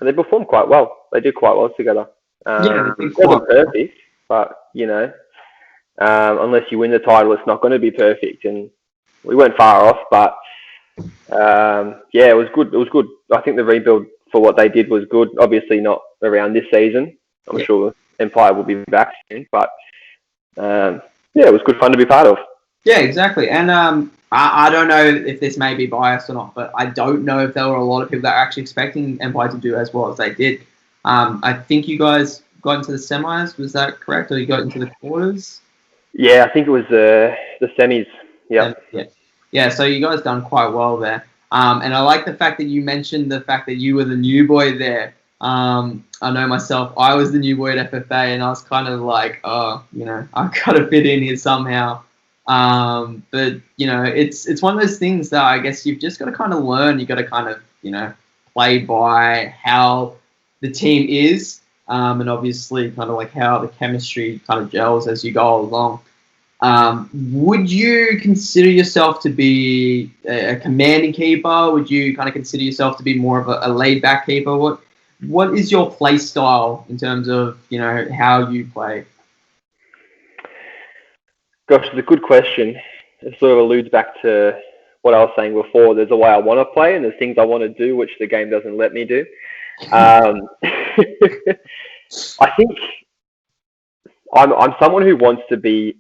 they performed quite well. They did quite well together. It wasn't perfect, but unless you win the title, it's not going to be perfect. And we weren't far off, but it was good. It was good. I think the rebuild for what they did was good. Obviously not around this season. I'm sure Empire will be back soon, but it was good fun to be part of. Yeah, exactly. And I don't know if this may be biased or not, but I don't know if there were a lot of people that are actually expecting Empire to do as well as they did. I think you guys got into the semis. Was that correct? Or you got into the quarters? Yeah, I think it was the semis. Yeah. Yeah, so you guys done quite well there. And I like the fact that you mentioned the fact that you were the new boy there. I know myself, I was the new boy at FFA, and I was kind of like, I've got to fit in here somehow. But it's one of those things that I guess you've just got to kind of learn. You've got to kind of, play by how the team is, and obviously kind of like how the chemistry kind of gels as you go along. Would you consider yourself to be a commanding keeper? Would you kind of consider yourself to be more of a laid-back keeper? What is your play style in terms of, how you play? Gosh, it's a good question. It sort of alludes back to what I was saying before. There's a way I want to play, and there's things I want to do, which the game doesn't let me do. I think I'm someone who wants to be,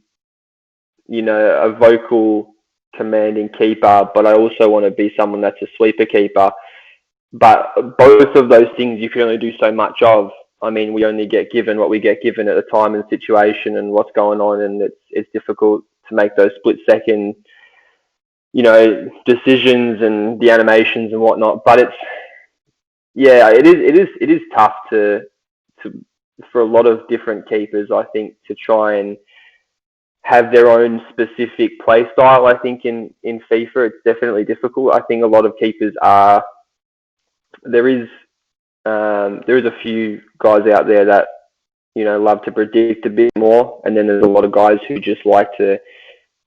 a vocal, commanding keeper, but I also want to be someone that's a sweeper keeper. But both of those things you can only do so much of. I mean, we only get given what we get given at the time and situation and what's going on, and it's difficult to make those split-second, decisions and the animations and whatnot. But it is tough for a lot of different keepers, I think, to try and have their own specific play style. I think in FIFA, it's definitely difficult. I think a lot of keepers are. There is a few guys out there that love to predict a bit more, and then there's a lot of guys who just like to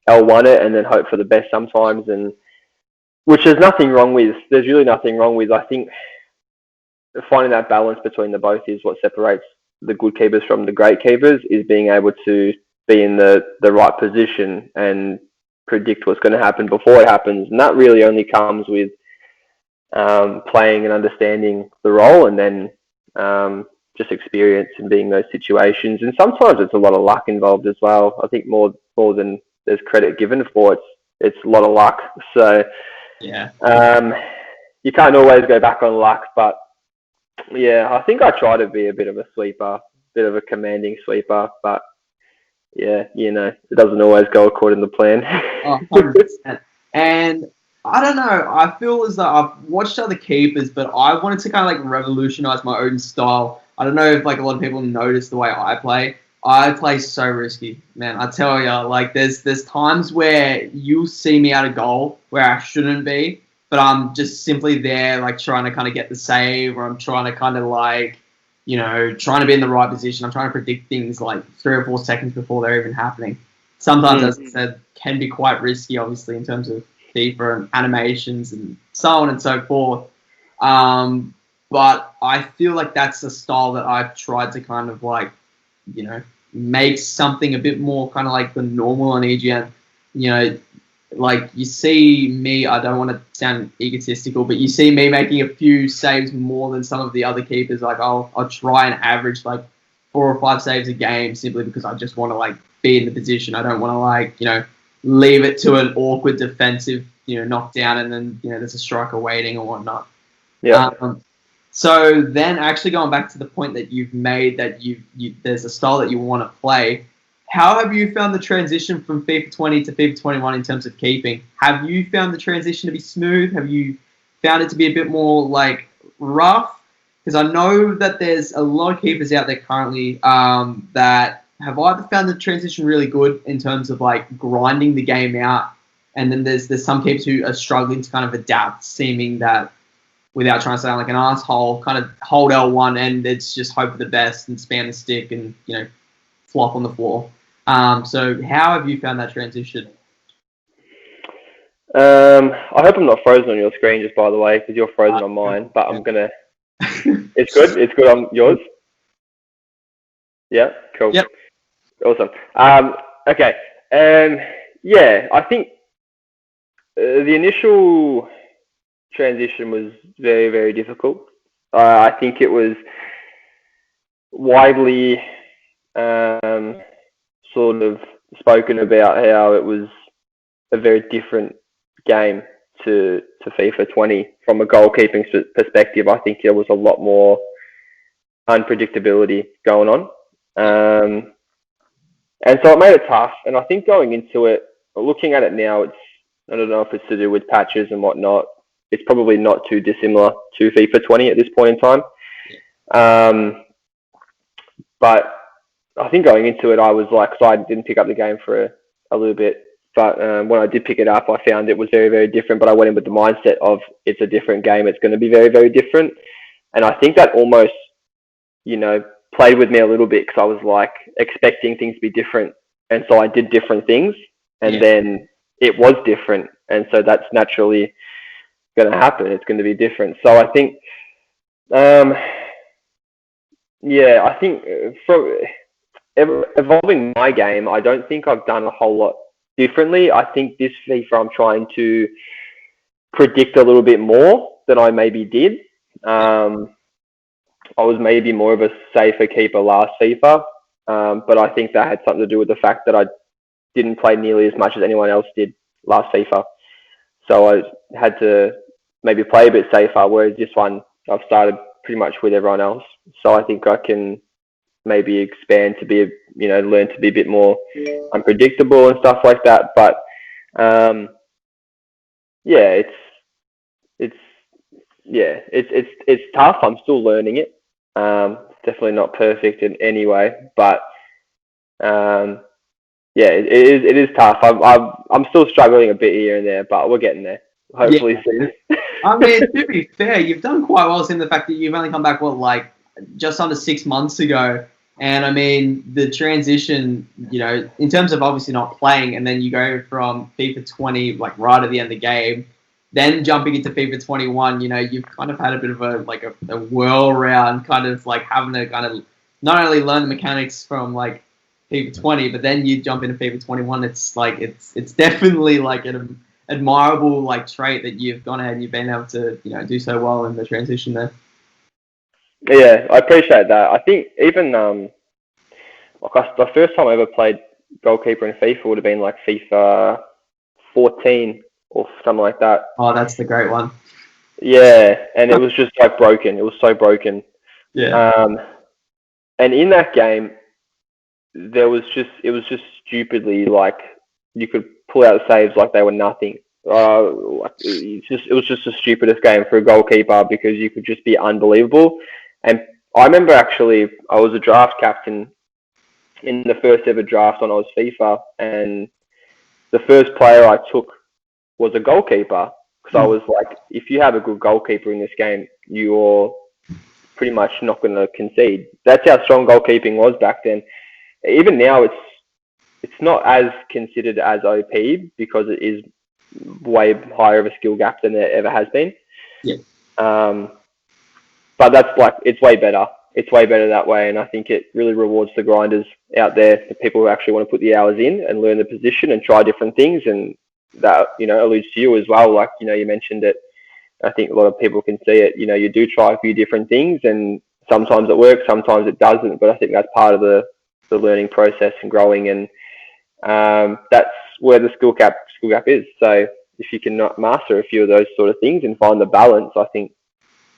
L1 it and then hope for the best sometimes, and which there's nothing wrong with. There's really nothing wrong with. I think finding that balance between the both is what separates the good keepers from the great keepers, is being able to be in the right position and predict what's going to happen before it happens, and that really only comes with playing and understanding the role, and then just experience and being in those situations. And sometimes it's a lot of luck involved as well. I think more than there's credit given for, it's a lot of luck. So yeah, you can't always go back on luck, but I think I try to be a bit of a sweeper, bit of a commanding sweeper, but it doesn't always go according to plan. 100%. And I don't know. I feel as though I've watched other keepers, but I wanted to kind of like revolutionize my own style. I don't know if like a lot of people notice the way I play. I play so risky, man. I tell you, like there's times where you see me at a goal where I shouldn't be, but I'm just simply there, like trying to kind of get the save, or I'm trying to kind of like, trying to be in the right position. I'm trying to predict things like 3 or 4 seconds before they're even happening. Sometimes, as I said, can be quite risky, obviously, in terms of FIFA and animations and so on and so forth. But I feel like that's a style that I've tried to kind of like make something a bit more kind of like the normal on EGN. Like you see me, I don't want to sound egotistical, but you see me making a few saves more than some of the other keepers. Like I'll try and average like 4 or 5 saves a game simply because I just want to like be in the position. I don't want to like, leave it to an awkward defensive, knockdown and then, there's a striker waiting or whatnot. Yeah. So then actually going back to the point that you've made that there's a style that you want to play. How have you found the transition from FIFA 20 to FIFA 21 in terms of keeping? Have you found the transition to be smooth? Have you found it to be a bit more like rough? Because I know that there's a lot of keepers out there currently that have either found the transition really good in terms of like grinding the game out, and then there's some keepers who are struggling to kind of adapt, seeming that without trying to sound like an asshole, kind of hold L1 and it's just hope for the best and spam the stick and flop on the floor. So how have you found that transition? I hope I'm not frozen on your screen, just by the way, because you're frozen on mine. But I'm gonna. It's good. It's good on yours. Yeah. Cool. Yep. Awesome. Okay. Yeah, I think the initial transition was very, very difficult. I think it was widely sort of spoken about how it was a very different game to FIFA 20 from a goalkeeping perspective. I think there was a lot more unpredictability going on, and so it made it tough. And I think going into it, looking at it now, I don't know if it's to do with patches and whatnot. It's probably not too dissimilar to FIFA 20 at this point in time. But I think going into it, I was like, so I didn't pick up the game for a little bit. But when I did pick it up, I found it was very, very different. But I went in with the mindset of it's a different game. It's going to be very, very different. And I think that almost, played with me a little bit because I was like expecting things to be different. And so I did different things. And then it was different. And so that's naturally going to happen. It's going to be different. So I think, I think from evolving my game, I don't think I've done a whole lot differently. I think this FIFA I'm trying to predict a little bit more than I maybe did. I was maybe more of a safer keeper last FIFA, but I think that had something to do with the fact that I didn't play nearly as much as anyone else did last FIFA. So I had to maybe play a bit safer, whereas this one I've started pretty much with everyone else. So I think I can maybe expand to be, learn to be a bit more unpredictable and stuff like that. But it's tough. I'm still learning it. Definitely not perfect in any way, but it is tough. I'm still struggling a bit here and there, but we're getting there. Hopefully soon. I mean, to be fair, you've done quite well in the fact that you've only come back, just under 6 months ago. And I mean, the transition, in terms of obviously not playing, and then you go from FIFA 20, like right at the end of the game, then jumping into FIFA 21, you've kind of had a bit of a whirl around, kind of like having to kind of not only learn the mechanics from like FIFA 20, but then you jump into FIFA 21. It's like it's definitely like an admirable like trait that you've gone ahead and you've been able to do so well in the transition there. Yeah, I appreciate that. I think even the first time I ever played goalkeeper in FIFA would have been like FIFA 14 or something like that. Oh, that's the great one. Yeah, and it was just like broken. It was so broken. Yeah. And in that game, it was just stupidly like you could pull out saves like they were nothing. It was just the stupidest game for a goalkeeper because you could just be unbelievable. And I remember actually I was a draft captain in the first ever draft when I was FIFA, and the first player I took was a goalkeeper because I was like, if you have a good goalkeeper in this game, you're pretty much not going to concede. That's how strong goalkeeping was back then. Even now, it's not as considered as OP because it is way higher of a skill gap than there ever has been. Yeah. But that's like, it's way better. it's way better that way. And I think it really rewards the grinders out there, the people who actually want to put the hours in and learn the position and try different things. And that, alludes to you as well. Like, you mentioned it. I think a lot of people can see it. You do try a few different things, and sometimes it works, sometimes it doesn't. But I think that's part of the learning process and growing. And that's where the skill gap is. So if you can master a few of those sort of things and find the balance, I think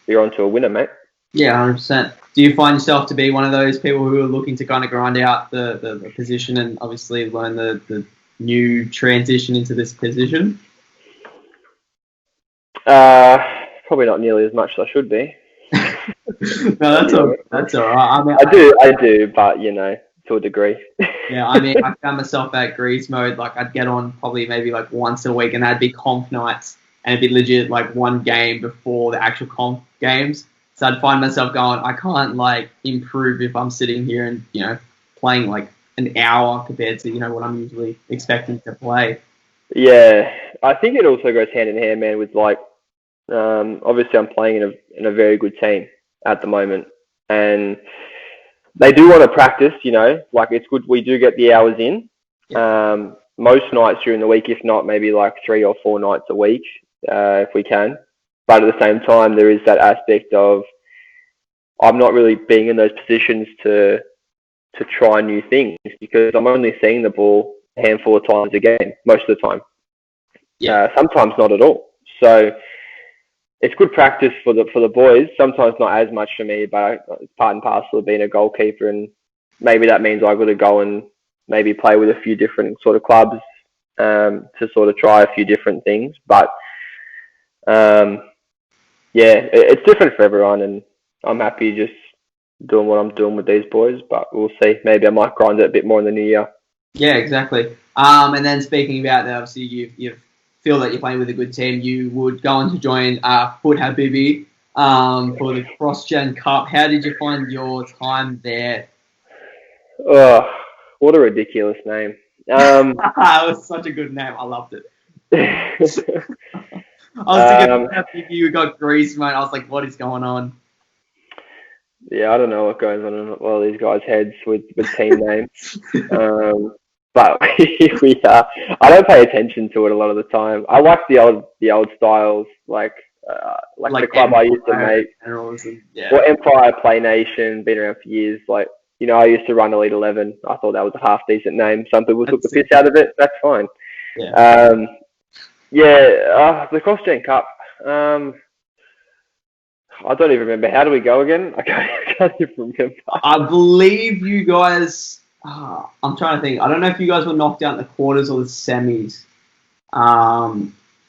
you're onto a winner, mate. Yeah, 100%. Do you find yourself to be one of those people who are looking to kind of grind out the position and obviously learn the new transition into this position? Probably not nearly as much as I should be. No, that's all right. I mean, I do, but to a degree. Yeah, I mean, I found myself at Grease mode. Like, I'd get on probably maybe like once a week, and that'd be comp nights, and it'd be legit like one game before the actual comp games. So I'd find myself going, I can't like improve if I'm sitting here and playing like an hour compared to what I'm usually expecting to play. Yeah, I think it also goes hand in hand, man, with like obviously I'm playing in a very good team at the moment, and they do want to practice, like it's good we do get the hours in. Yeah. Most nights during the week, if not maybe like 3 or 4 nights a week, if we can. But at the same time, there is that aspect of I'm not really being in those positions to try new things because I'm only seeing the ball a handful of times a game, most of the time. Yeah. Sometimes not at all. So it's good practice for the boys. Sometimes not as much for me, but it's part and parcel of being a goalkeeper. And maybe that means I've got to go and maybe play with a few different sort of clubs to sort of try a few different things. But it's different for everyone, and I'm happy just doing what I'm doing with these boys. But we'll see. Maybe I might grind it a bit more in the new year. Yeah, exactly. And then speaking about that, obviously you feel that you're playing with a good team. You would go on to join Foot Habibi for the Cross-Gen Cup. How did you find your time there? Oh, what a ridiculous name. It was such a good name. I loved it. I was thinking you got Grease, mate. I was like, what is going on? Yeah, I don't know what goes on in all these guys' heads with team names. But we are. I don't pay attention to it a lot of the time. I like the old styles, like the club Empire, I used to make. Or Empire, Play Nation, been around for years. Like, I used to run Elite 11. I thought that was a half decent name. Some people took the piss out of it. That's fine. Yeah. The Cross-Gen Cup. I don't even remember. How do we go again? I can't even remember. I believe you guys... I'm trying to think. I don't know if you guys were knocked out in the quarters or the semis.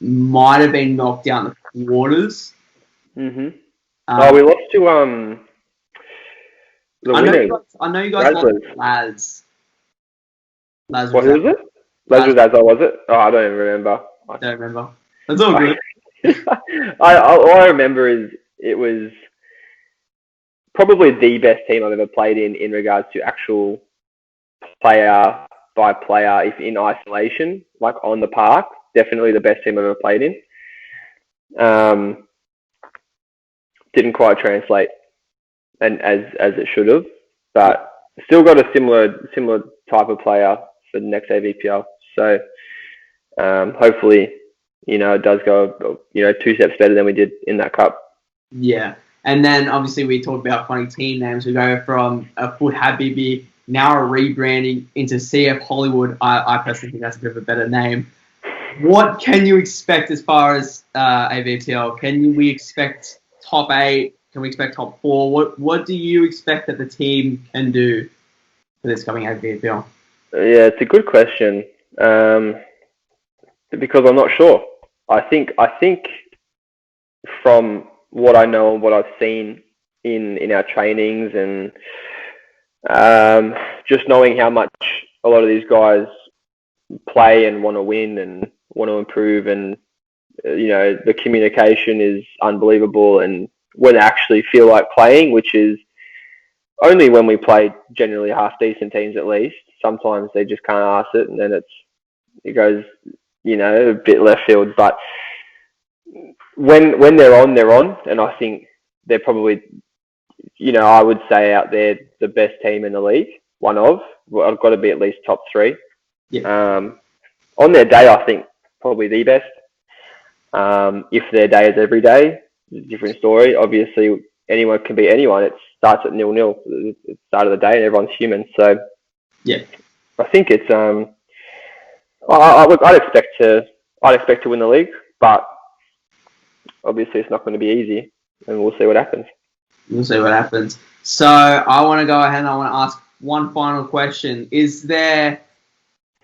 Might have been knocked out in the quarters. Mm-hmm. We lost to the winners. I know you guys lost to Laz. Laz Razaz. What was it? Laz Razaz, was it? Oh, I don't even remember. I don't remember. That's all good. All I remember is it was probably the best team I've ever played in regards to actual player by player, if in isolation, like on the park, definitely the best team I've ever played in. Didn't quite translate and as it should have, but still got a similar type of player for the next AVPL. So hopefully, it does go 2 steps better than we did in that cup. Yeah, and then obviously we talked about funny team names. We go from a Foot Habibi, now a rebranding into CF Hollywood. I personally think that's a bit of a better name. What can you expect as far as AVPL? Can we expect top 8? Can we expect top 4? What do you expect that the team can do for this coming AVPL? Yeah, it's a good question because I'm not sure. I think from what I know and what I've seen in our trainings and just knowing how much a lot of these guys play and want to win and want to improve, and the communication is unbelievable, and when they actually feel like playing, which is only when we play generally half decent teams at least. Sometimes they just can't arse it, and then it goes a bit left field. But when they're on, and I think they're probably I would say out there the best team in the league. One of. Well, I've got to be at least top 3. Yeah. On their day, I think probably the best. If their day is every day, it's a different story. Obviously, anyone can beat anyone. It starts at 0-0. It's the start of the day, and everyone's human. So, yeah, I think it's. I'd expect to win the league, but obviously it's not going to be easy, and we'll see what happens. We'll see what happens. So I want to go ahead and I want to ask one final question. Is there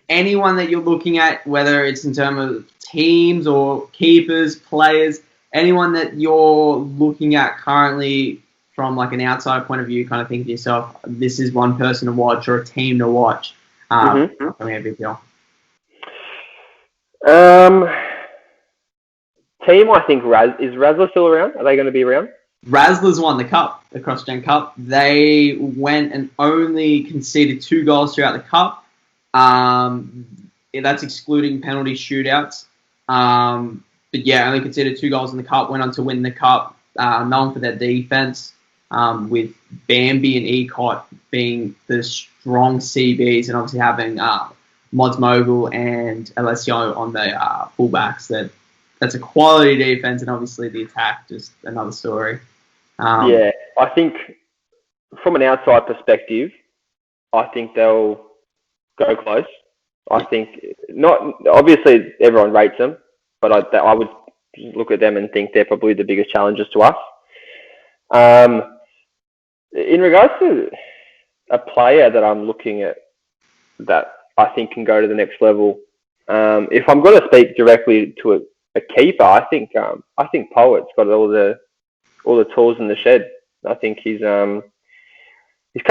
anyone that you're looking at, whether it's in terms of teams or keepers, players, anyone that you're looking at currently from like an outside point of view, kind of thinking to yourself, this is one person to watch or a team to watch? Coming out of BPL. Team, I think is Razaz still around? Are they going to be around? Razzlers won the cup, the Cross-Gen Cup. They went and only conceded 2 goals throughout the cup. That's excluding penalty shootouts. But yeah, only conceded 2 goals in the cup, went on to win the cup, known for their defense, with Bambi and Ecott being the strong CBs and obviously having Mods Mogul and Alessio on the fullbacks. That's a quality defense, and obviously the attack, just another story. Yeah, I think from an outside perspective, I think they'll go close. I think not obviously everyone rates them, but I would look at them and think they're probably the biggest challenges to us. In regards to a player that I'm looking at that I think can go to the next level, if I'm going to speak directly to a keeper, I think Poet's got all the tools in the shed. I think he's come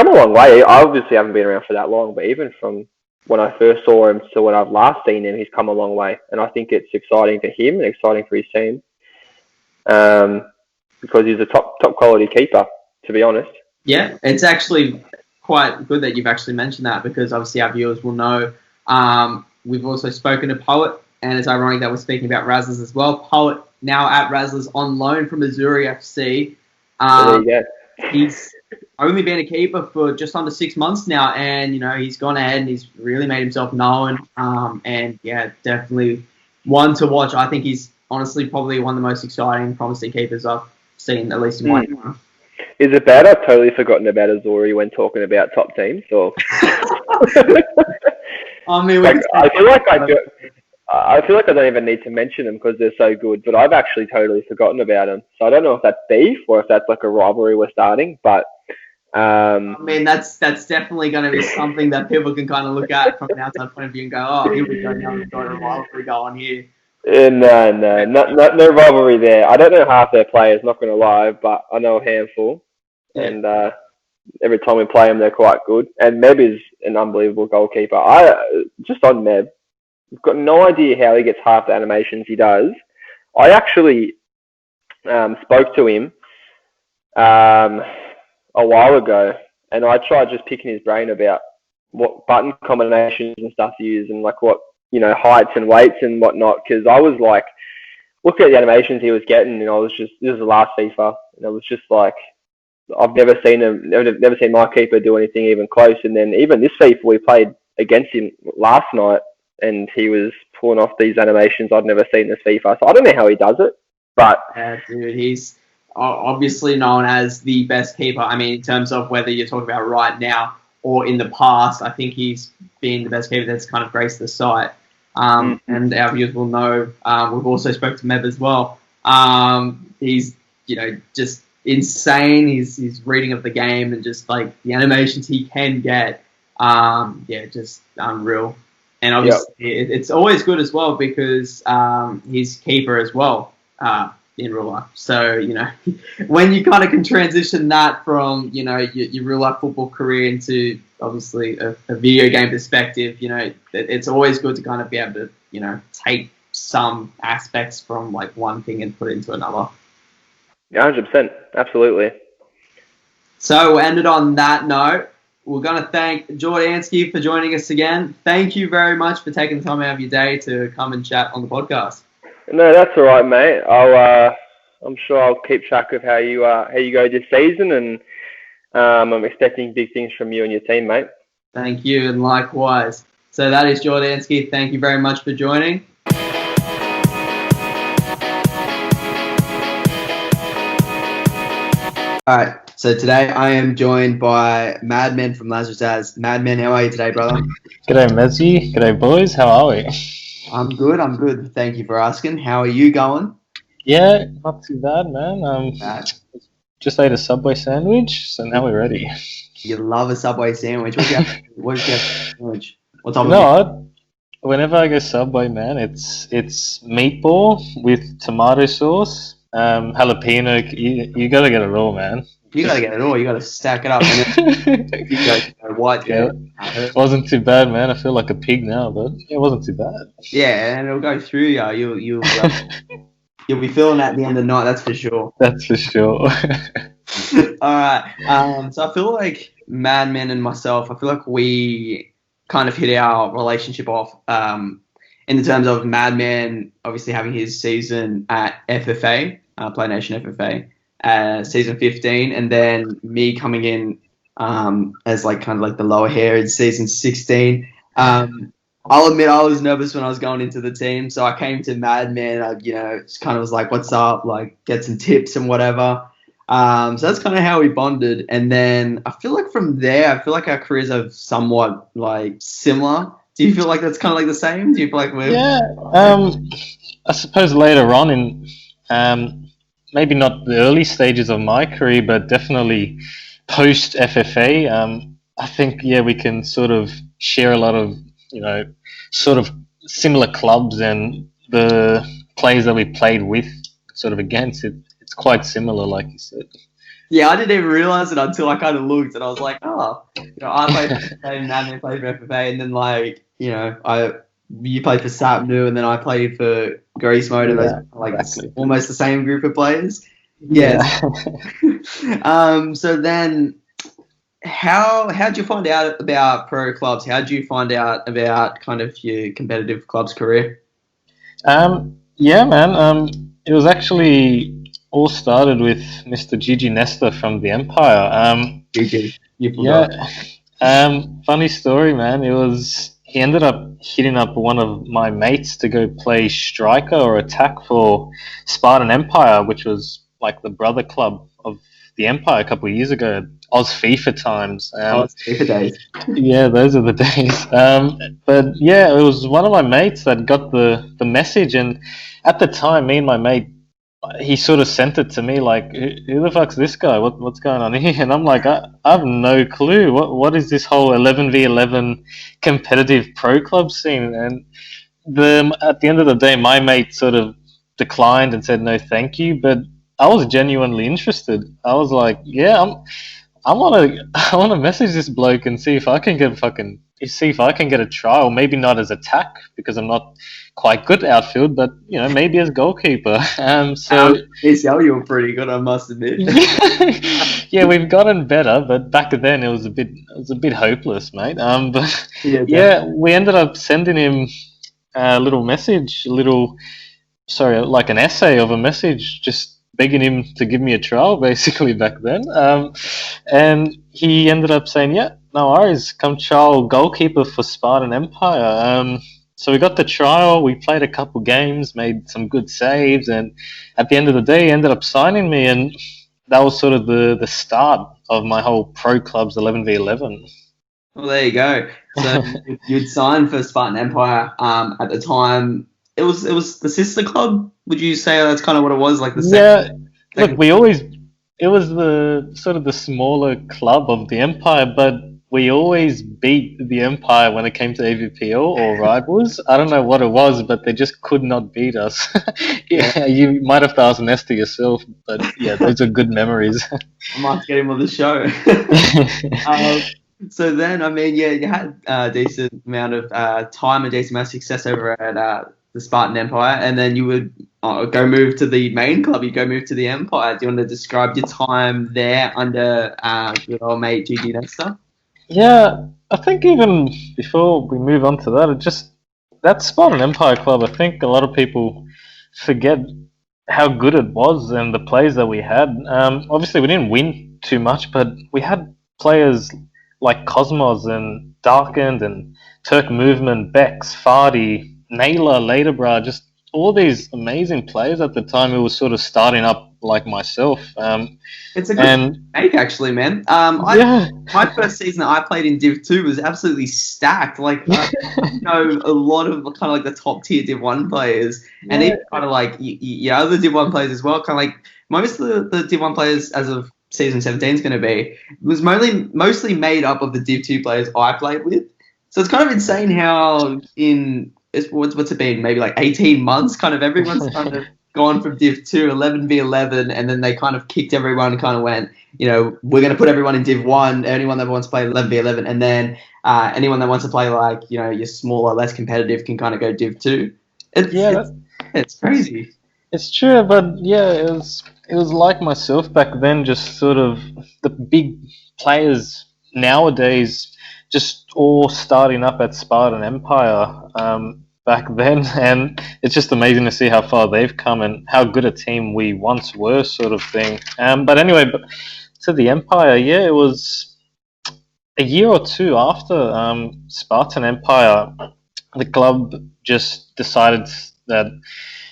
a long way. I obviously haven't been around for that long, but even from when I first saw him to when I've last seen him, he's come a long way. And I think it's exciting for him and exciting for his team, because he's a top quality keeper, to be honest. Yeah, it's actually quite good that you've actually mentioned that, because obviously our viewers will know we've also spoken to Poet, and it's ironic that we're speaking about Razaz as well. Poet now at Razaz on loan from Missouri FC. There you go. He's only been a keeper for just under 6 months now, and he's gone ahead and he's really made himself known. And yeah, definitely one to watch. I think he's honestly probably one of the most exciting, promising keepers I've seen, at least in my time. Is it bad I've totally forgotten about Azori when talking about top teams? Or I mean, I feel like I don't even need to mention them because they're so good, but I've actually totally forgotten about them. So I don't know if that's beef or if that's like a rivalry we're starting, but I mean, that's definitely going to be something that people can kind of look at from an outside point of view and go, oh, here we go, now we've got a rivalry going here. No rivalry there. I don't know half their players, not going to lie, but I know a handful. Yeah. And every time we play them, they're quite good. And Meb is an unbelievable goalkeeper. Just on Meb, I've got no idea how he gets half the animations he does. I actually spoke to him a while ago, and I tried just picking his brain about what button combinations and stuff he used, and like what heights and weights and whatnot. Because I was like, looking at the animations he was getting, and I was just, this was the last FIFA, and I was just like, I've never seen my keeper do anything even close. And then even this FIFA, we played against him last night, and he was pulling off these animations I'd never seen this FIFA. So I don't know how he does it, but dude, he's obviously known as the best keeper. I mean, in terms of whether you're talking about right now or in the past, I think he's been the best keeper that's kind of graced the site. And our viewers will know. We've also spoke to Meb as well. He's just insane. His reading of the game and just like the animations he can get. Just unreal. And obviously, it's always good as well because he's keeper as well in real life. So, when you kind of can transition that from, your real life football career into obviously a video game perspective, it's always good to kind of be able to, take some aspects from like one thing and put it into another. Yeah, 100%. Absolutely. So we'll end it on that note. We're going to thank Jordanski for joining us again. Thank you very much for taking the time out of your day to come and chat on the podcast. No, that's all right, mate. I'm sure I'll keep track of how you go this season, and I'm expecting big things from you and your team, mate. Thank you, and likewise. So that is Jordanski. Thank you very much for joining. All right, so today I am joined by Madmann from Laz Razaz. Madmann, how are you today, brother? G'day, Mezzy. G'day, boys. How are we? I'm good. Thank you for asking. How are you going? Yeah, not too bad, man. Just ate a Subway sandwich, so now we're ready. You love a Subway sandwich. What do you have for sandwich? What type You know what? Whenever I go Subway, man, it's meatball with tomato sauce, jalapeno. You gotta get it all, man. You gotta get it all. You gotta stack it up. And then you go white. Yeah, it wasn't too bad, man. I feel like a pig now, but it wasn't too bad. Yeah, and it'll go through you. You'll be feeling that at the end of the night. That's for sure. That's for sure. All right. So I feel like Madman and myself, I feel like we kind of hit our relationship off in the terms of Madman obviously having his season at FFA, Play Nation FFA, season 15, and then me coming in as like kind of like the lower hair in season 16. I'll admit I was nervous when I was going into the team, so I came to Madman. Just kind of was like, "What's up?" Like, get some tips and whatever. So that's kind of how we bonded. And then I feel like from there, I feel like our careers are somewhat like similar. Do you feel like that's kind of like the same? Do you feel like we're... Yeah. I suppose later on in maybe not the early stages of my career, but definitely post FFA, I think, we can sort of share a lot of, sort of similar clubs, and the players that we played with sort of against it. It's quite similar, like you said. Yeah, I didn't even realize it until I kind of looked, and I was like, I played for FFA, and Madman played for FFA, and then you played for Sapnu, and then I played for Grease Mode, and those exactly. Almost the same group of players. Yeah. So then, how'd you find out about pro clubs? How'd you find out about kind of your competitive clubs career? Yeah, man. It was actually all started with Mr. Gigi Nesta from the Empire. Gigi, you forgot. Yeah. Funny story, man. He ended up hitting up one of my mates to go play striker or attack for Spartan Empire, which was like the brother club of the Empire a couple of years ago. Oz FIFA times. FIFA days. Yeah, those are the days. But yeah, it was one of my mates that got the message, and at the time, me and my mate, he sort of sent it to me like, who the fuck's this guy? What's going on here? And I'm like, I have no clue. What is this whole 11v11 competitive pro club scene? And at the end of the day, my mate sort of declined and said no thank you, but I was genuinely interested. I was like, yeah, I want to message this bloke and see if I can get a trial. Maybe not as attack because I'm not quite good at outfield, but maybe as goalkeeper. So ACL, you were pretty good, I must admit. Yeah, we've gotten better, but back then it was a bit hopeless, mate. But we ended up sending him a little message, like an essay of a message, just begging him to give me a trial, basically, back then. And he ended up saying, yeah, no worries, come trial goalkeeper for Spartan Empire. So we got the trial, we played a couple games, made some good saves, and at the end of the day, he ended up signing me, and that was sort of the start of my whole pro clubs 11v11. Well, there you go. So you'd signed for Spartan Empire at the time. It was the sister club. Would you say that's kind of what it was, like the second? Look, it was the sort of the smaller club of the Empire, but we always beat the Empire when it came to AVPL or rivals. I don't know what it was, but they just could not beat us. Yeah, you might have to ask Nesta yourself, but yeah, those are good memories. I might get him on the show. So then, you had a decent amount of time and decent amount of success over at the Spartan Empire, and then you would go move to the main club. You go move to the Empire. Do you want to describe your time there under your old mate Gigi Nesta? Yeah, I think even before we move on to that, that Spartan Empire club, I think a lot of people forget how good it was and the players that we had. Obviously, we didn't win too much, but we had players like Cosmos and Darkened and Turk Movement, Bex, Fardy, Naylor, Laterbra, just all these amazing players at the time who were sort of starting up like myself. It's a good make, actually, man. My first season that I played in Div 2 was absolutely stacked. Like, I know a lot of kind of like the top tier Div 1 players, and even kind of like other Div 1 players as well. Kind of like most of the Div 1 players as of season 17 is going to be was mostly made up of the Div 2 players I played with. So it's kind of insane how what's it been, maybe like 18 months, kind of everyone's kind of gone from Div 2, 11v11, and then they kind of kicked everyone and kind of went, we're going to put everyone in Div 1, anyone that wants to play 11v11, and then anyone that wants to play like, your smaller, less competitive can kind of go Div 2. It's crazy. It's true, but yeah, it was like myself back then, just sort of the big players nowadays just all starting up at Spartan Empire back then, and it's just amazing to see how far they've come and how good a team we once were, sort of thing. But anyway, to the Empire, it was a year or two after Spartan Empire, the club just decided that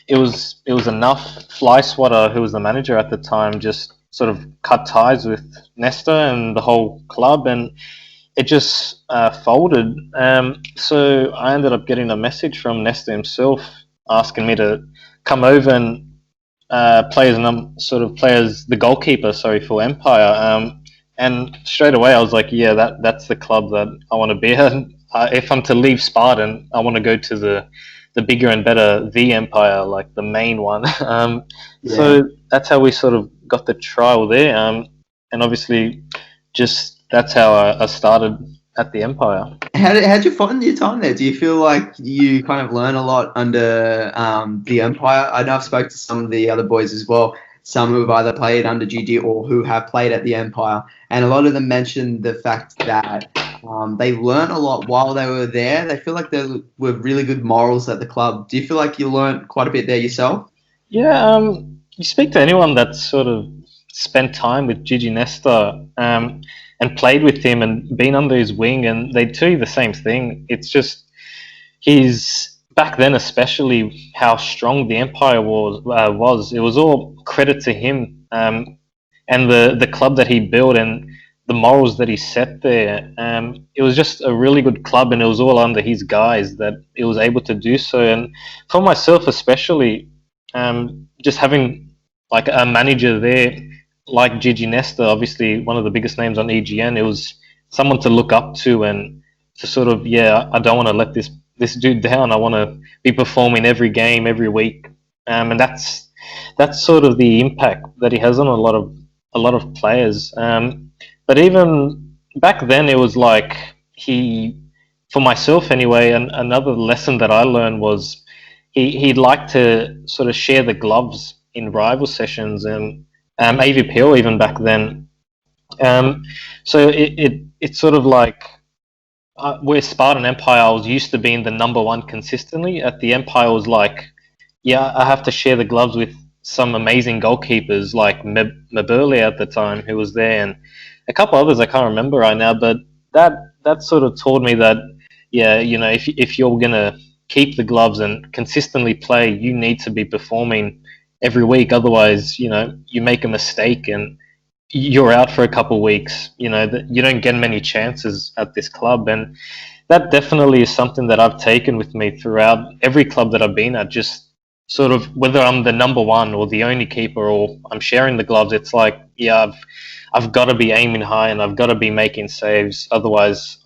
it was enough. Fly Swatter, who was the manager at the time, just sort of cut ties with Nesta and the whole club, and it just folded. So I ended up getting a message from Nesta himself asking me to come over and play as the goalkeeper, for Empire. And straight away I was like, that's the club that I want to be at. If I'm to leave Spartan, I want to go to the bigger and better The Empire, like the main one. So that's how we sort of got the trial there. And obviously just that's how I started at the Empire. How'd you find your time there? Do you feel like you kind of learn a lot under the Empire? I know I've spoke to some of the other boys as well, some who have either played under GG or who have played at the Empire, and a lot of them mentioned the fact that they learned a lot while they were there. They feel like there were really good morals at the club. Do you feel like you learned quite a bit there yourself? Yeah, you speak to anyone that's sort of spent time with Gigi Nesta and played with him and been under his wing, and they tell you the same thing. It's just back then, especially how strong the Empire was. It was all credit to him and the club that he built and the morals that he set there. It was just a really good club, and it was all under his guise that it was able to do so. And for myself especially, just having like a manager there like Gigi Nesta, obviously one of the biggest names on EGN, it was someone to look up to and to sort of, I don't want to let this dude down. I want to be performing every game, every week. And that's sort of the impact that he has on a lot of players. But even back then, it was like for myself anyway, another lesson that I learned was he'd like to sort of share the gloves in rival sessions and AVPL even back then. So it's sort of like where Spartan Empire, I was used to being the number one consistently. At the Empire, was like, I have to share the gloves with some amazing goalkeepers like Maburley at the time, who was there, and a couple others I can't remember right now. But that sort of taught me that, if you're gonna keep the gloves and consistently play, you need to be performing every week. Otherwise, you make a mistake and you're out for a couple of weeks. You don't get many chances at this club, and that definitely is something that I've taken with me throughout every club that I've been at. Just sort of whether I'm the number one or the only keeper or I'm sharing the gloves, it's like, I've got to be aiming high and I've got to be making saves. Otherwise,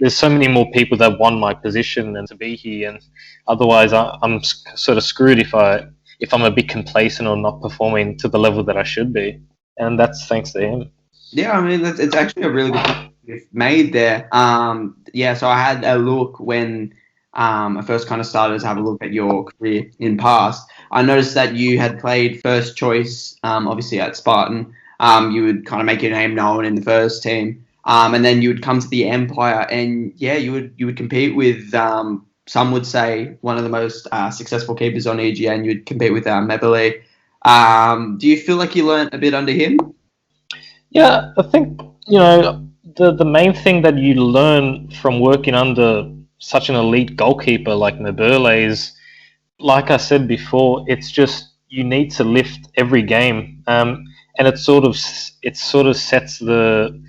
there's so many more people that want my position and to be here, and otherwise I'm sort of screwed if I'm a bit complacent or not performing to the level that I should be. And that's thanks to him. Yeah, I mean, it's actually a really good point you've made there. So I had a look when I first kind of started to have a look at your career in past. I noticed that you had played first choice, obviously at Spartan. You would kind of make your name known in the first team, and then you would come to the Empire, and you would compete with some would say one of the most successful keepers on EGN. You would compete with Maburley. Do you feel like you learnt a bit under him? Yeah, I think the main thing that you learn from working under such an elite goalkeeper like Mabule is, like I said before, it's just you need to lift every game, and it sort of sets the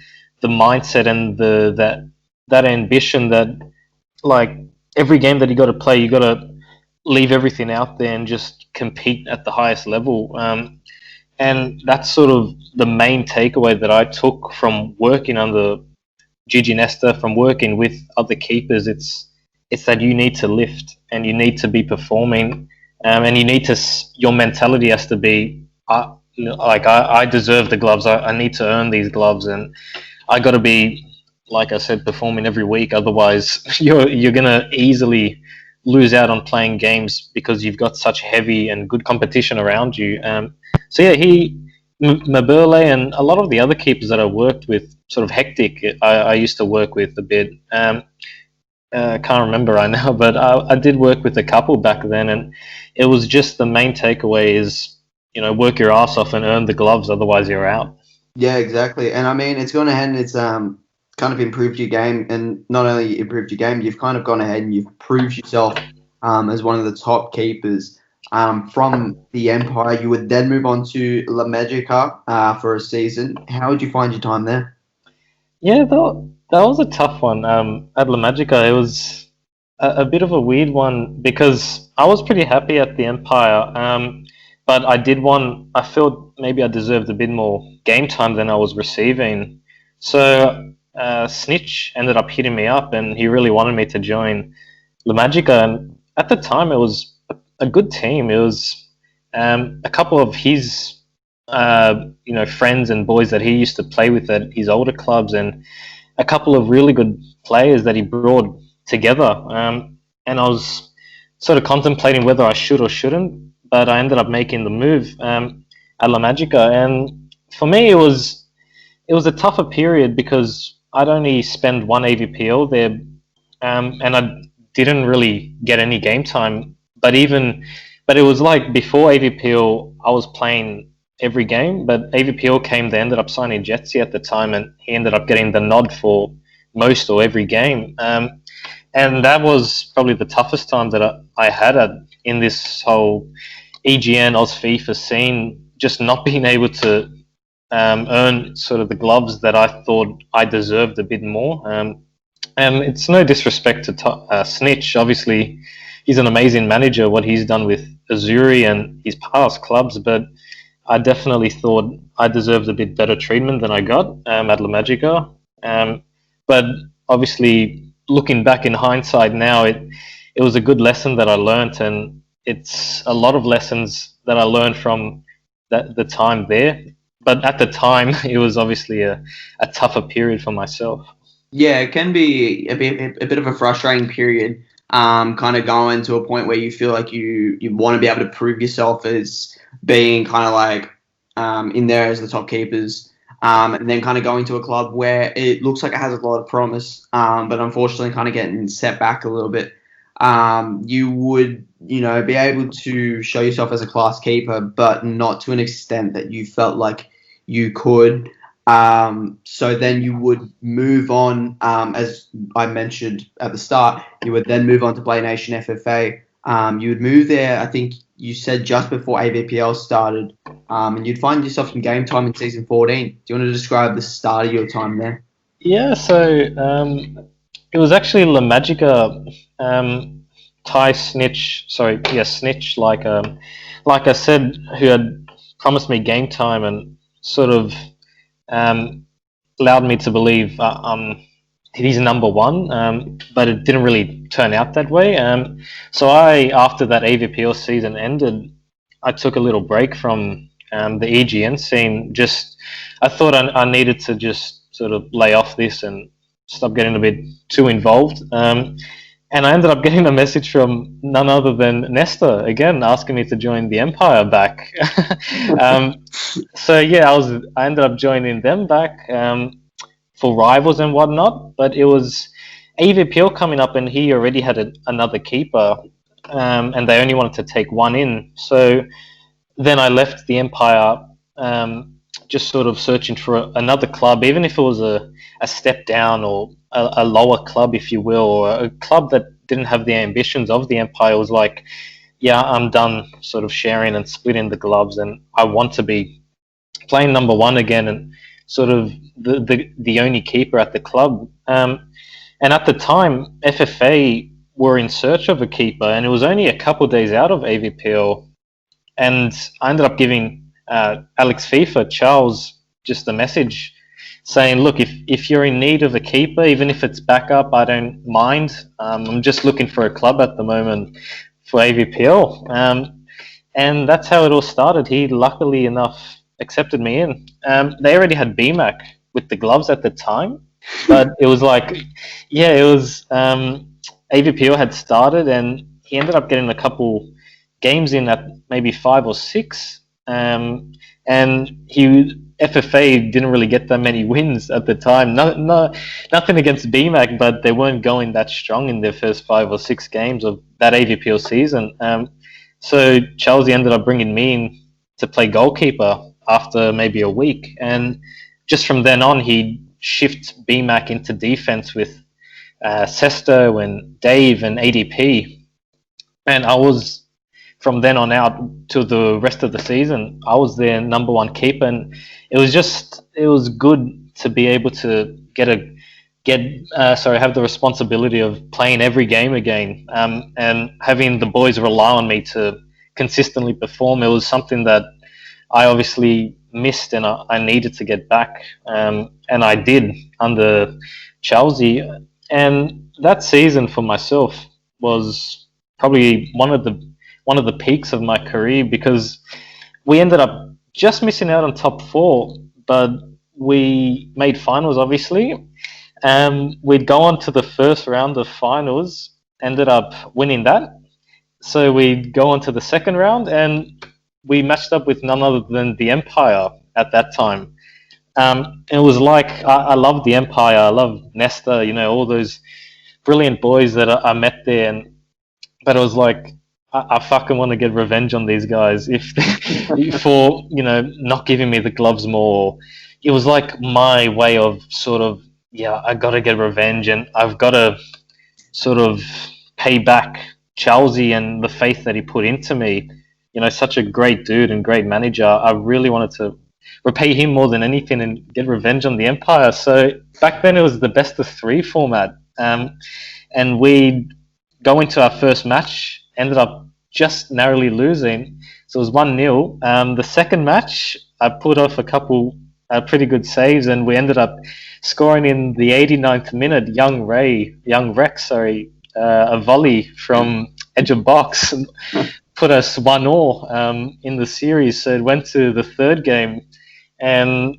mindset and that ambition that, like, every game that you got to play, you got to leave everything out there and just compete at the highest level. And that's sort of the main takeaway that I took from working under Gigi Nesta, from working with other keepers. It's that you need to lift and you need to be performing, and you need to. Your mentality has to be, I deserve the gloves. I need to earn these gloves, and I got to be, like I said, performing every week. Otherwise, you're gonna easily lose out on playing games because you've got such heavy and good competition around you. So yeah, Mabule and a lot of the other keepers that I worked with, sort of hectic. I used to work with a bit. Can't remember right now, but I did work with a couple back then, and it was just the main takeaway is, work your ass off and earn the gloves. Otherwise, you're out. Yeah, exactly. And I mean, it's gone ahead and it's kind of improved your game, and not only improved your game, you've kind of gone ahead and you've proved yourself as one of the top keepers from the Empire. You would then move on to La Magica for a season. How would you find your time there? Yeah, that was a tough one. At La Magica, it was a bit of a weird one because I was pretty happy at the Empire, but I felt maybe I deserved a bit more game time than I was receiving. So Snitch ended up hitting me up, and he really wanted me to join La Magica. And at the time, it was a good team. It was a couple of his friends and boys that he used to play with at his older clubs, and a couple of really good players that he brought together. And I was sort of contemplating whether I should or shouldn't, but I ended up making the move at La Magica. And for me, it was a tougher period because I'd only spent one AVPL there, and I didn't really get any game time. But it was like before AVPL, I was playing every game. But AVPL came, they ended up signing Jetsi at the time, and he ended up getting the nod for most or every game. And that was probably the toughest time that I had in this whole EGN Oz FIFA scene, just not being able to earn sort of the gloves that I thought I deserved a bit more. And it's no disrespect to Snitch. Obviously, he's an amazing manager, what he's done with Azuri and his past clubs, but I definitely thought I deserved a bit better treatment than I got at La Magica. But obviously, looking back in hindsight now, it was a good lesson that I learnt, and it's a lot of lessons that I learned from the time there. But at the time, it was obviously a tougher period for myself. Yeah, it can be a bit of a frustrating period. Kind of going to a point where you feel like you want to be able to prove yourself as being kind of like in there as the top keepers, and then kind of going to a club where it looks like it has a lot of promise, but unfortunately kind of getting set back a little bit. You would, be able to show yourself as a class keeper, but not to an extent that you felt like you could. So then you would move on, as I mentioned at the start, you would then move on to Play Nation FFA. You would move there, I think you said just before AVPL started, and you'd find yourself in game time in season 14. Do you want to describe the start of your time there? Yeah, so it was actually La Magica, Snitch, like I said, who had promised me game time and sort of allowed me to believe he's number one, but it didn't really turn out that way. So after that AVPL season ended, I took a little break from the EGN scene. I thought I needed to just sort of lay off this and stop getting a bit too involved. And I ended up getting a message from none other than Nesta again, asking me to join the Empire back. So yeah, I ended up joining them back for rivals and whatnot. But it was AVPL coming up, and he already had another keeper, and they only wanted to take one in. So then I left the Empire just sort of searching for another club, even if it was a step down or a lower club, if you will, or a club that didn't have the ambitions of the Empire. It was like, yeah, I'm done sort of sharing and splitting the gloves, and I want to be playing number one again and sort of the only keeper at the club. And at the time, FFA were in search of a keeper, and it was only a couple of days out of AVPL. And I ended up giving Alex FIFA, Charles, just a message saying, look, if you're in need of a keeper, even if it's backup, I don't mind. I'm just looking for a club at the moment for AVPL. And that's how it all started. He, luckily enough, accepted me in. They already had BMAC with the gloves at the time, but it was like, yeah, it was AVPL had started, and he ended up getting a couple games in at maybe 5 or 6, and FFA didn't really get that many wins at the time. Nothing against BMAC, but they weren't going that strong in their first 5 or 6 games of that AVPL season. So Chelsea ended up bringing me in to play goalkeeper after maybe a week, and just from then on, he shift BMAC into defense with Sesto and Dave and ADP, and I was, from then on out to the rest of the season, I was their number one keeper, and it was good to be able to have the responsibility of playing every game again, and having the boys rely on me to consistently perform. It was something that I obviously missed, and I needed to get back, and I did under Chelsea. And that season for myself was probably one of the peaks of my career, because we ended up just missing out on top 4, but we made finals, obviously. We'd go on to the first round of finals, ended up winning that. So we'd go on to the second round, and we matched up with none other than the Empire at that time. It was like, I loved the Empire, I loved Nesta, all those brilliant boys that I met there. But it was like, I fucking want to get revenge on these guys for not giving me the gloves more. It was like my way of sort of, yeah, I got to get revenge, and I've got to sort of pay back Chelsea and the faith that he put into me. Such a great dude and great manager. I really wanted to repay him more than anything and get revenge on the Empire. So back then it was the best of 3 format, and we'd go into our first match, ended up just narrowly losing. So it was 1-0. The second match, I put off a couple pretty good saves, and we ended up scoring in the 89th minute. Young Rex, a volley from edge of box put us 1-1 in the series. So it went to the third game, and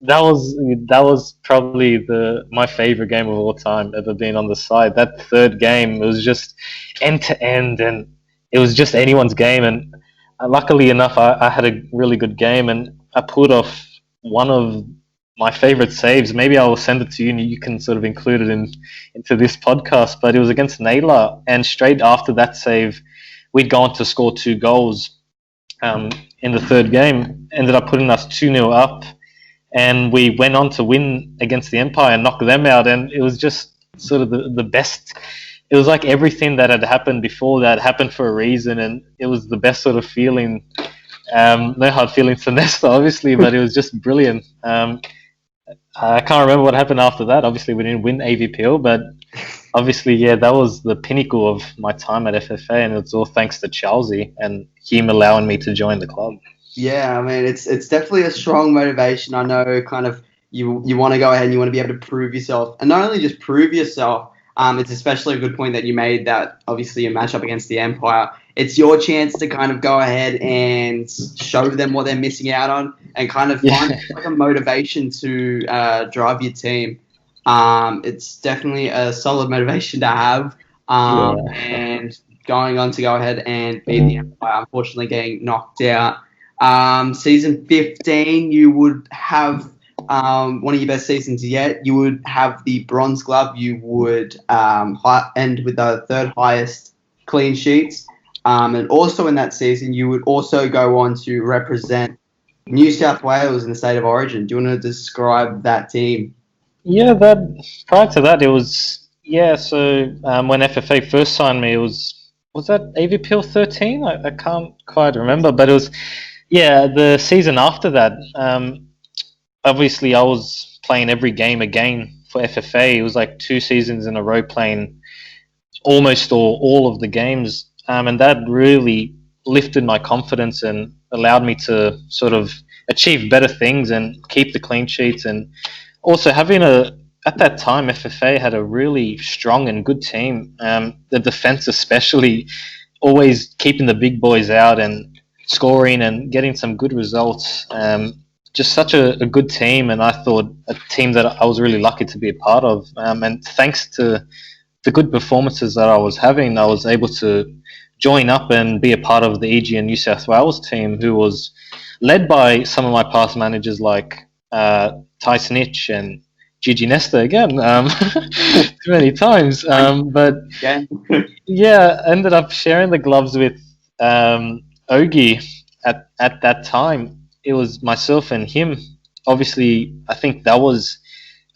that was probably my favorite game of all time ever been on the side. That third game, it was just end to end, and it was just anyone's game. And luckily enough, I had a really good game, and I pulled off one of my favorite saves. Maybe I will send it to you, and you can sort of include it into this podcast. But it was against Naylor, and straight after that save, we'd go on to score 2 goals in the third game. Ended up putting us 2-0 up, and we went on to win against the Empire and knock them out. And it was just sort of the best. It was like everything that had happened before that happened for a reason, and it was the best sort of feeling. No hard feelings for Nesta, obviously, but it was just brilliant. I can't remember what happened after that. Obviously, we didn't win AVPL, but obviously, yeah, that was the pinnacle of my time at FFA, and it's all thanks to Chelsea and him allowing me to join the club. Yeah, I mean, it's definitely a strong motivation. I know, kind of, you want to go ahead and you want to be able to prove yourself, and not only just prove yourself. It's especially a good point that you made that obviously a matchup against the Empire. It's your chance to kind of go ahead and show them what they're missing out on, and kind of find like a motivation to drive your team. It's definitely a solid motivation to have. And going on to go ahead and beat the Empire, unfortunately getting knocked out. Season 15, you would have one of your best seasons yet. You would have the bronze glove. You would end with the 3rd highest clean sheets. And also in that season, you would also go on to represent New South Wales in the state of origin. Do you want to describe that team? Yeah, prior to that, it was So when FFA first signed me, it was that AVPL 13? I can't quite remember, but it was the season after that. Obviously, I was playing every game again for FFA. It was like 2 seasons in a row playing almost all of the games, and that really lifted my confidence and allowed me to sort of achieve better things and keep the clean sheets, and also having at that time FFA had a really strong and good team. The defense especially, always keeping the big boys out and scoring and getting some good results. Just such a good team, and I thought a team that I was really lucky to be a part of. And thanks to the good performances that I was having, I was able to join up and be a part of the EGN New South Wales team, who was led by some of my past managers like Tyson Itch and Gigi Nesta again, too many times. But ended up sharing the gloves with Ogie at that time. It was myself and him. Obviously, I think that was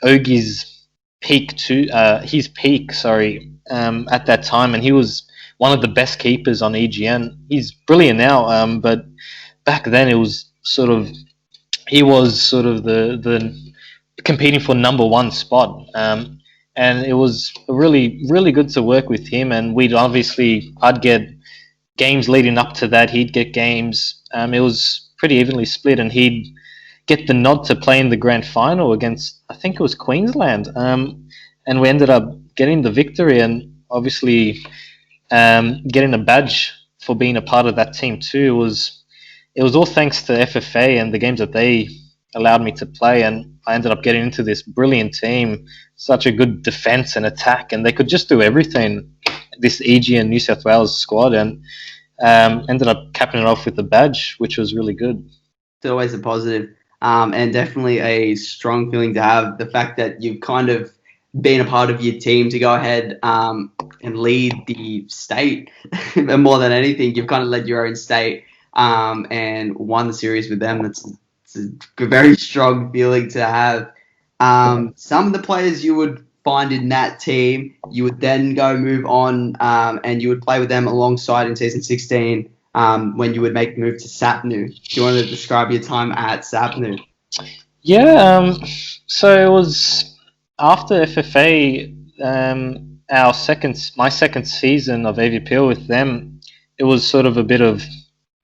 Ogie's peak too. His peak, sorry, at that time, and he was one of the best keepers on EGN. He's brilliant now, but back then it was he was sort of the competing for number one spot, and it was really good to work with him. And I'd get games leading up to that. He'd get games. It was pretty evenly split, and he'd get the nod to play in the grand final against, I think it was Queensland, and we ended up getting the victory, and obviously getting a badge for being a part of that team too. It was all thanks to FFA and the games that they allowed me to play, and I ended up getting into this brilliant team, such a good defense and attack, and they could just do everything, this EGN New South Wales squad, and ended up capping it off with the badge, which was really good. It's always a positive, and definitely a strong feeling to have, the fact that you've kind of been a part of your team to go ahead and lead the state. And more than anything, you've kind of led your own state and won the series with them. It's a very strong feeling to have. Some of the players you would find in that team, you would then go move on and you would play with them alongside in season 16 when you would make the move to Sapnu. Do you want to describe your time at Sapnu? Yeah, so it was after FFA, my second season of AVPL with them. It was sort of a bit of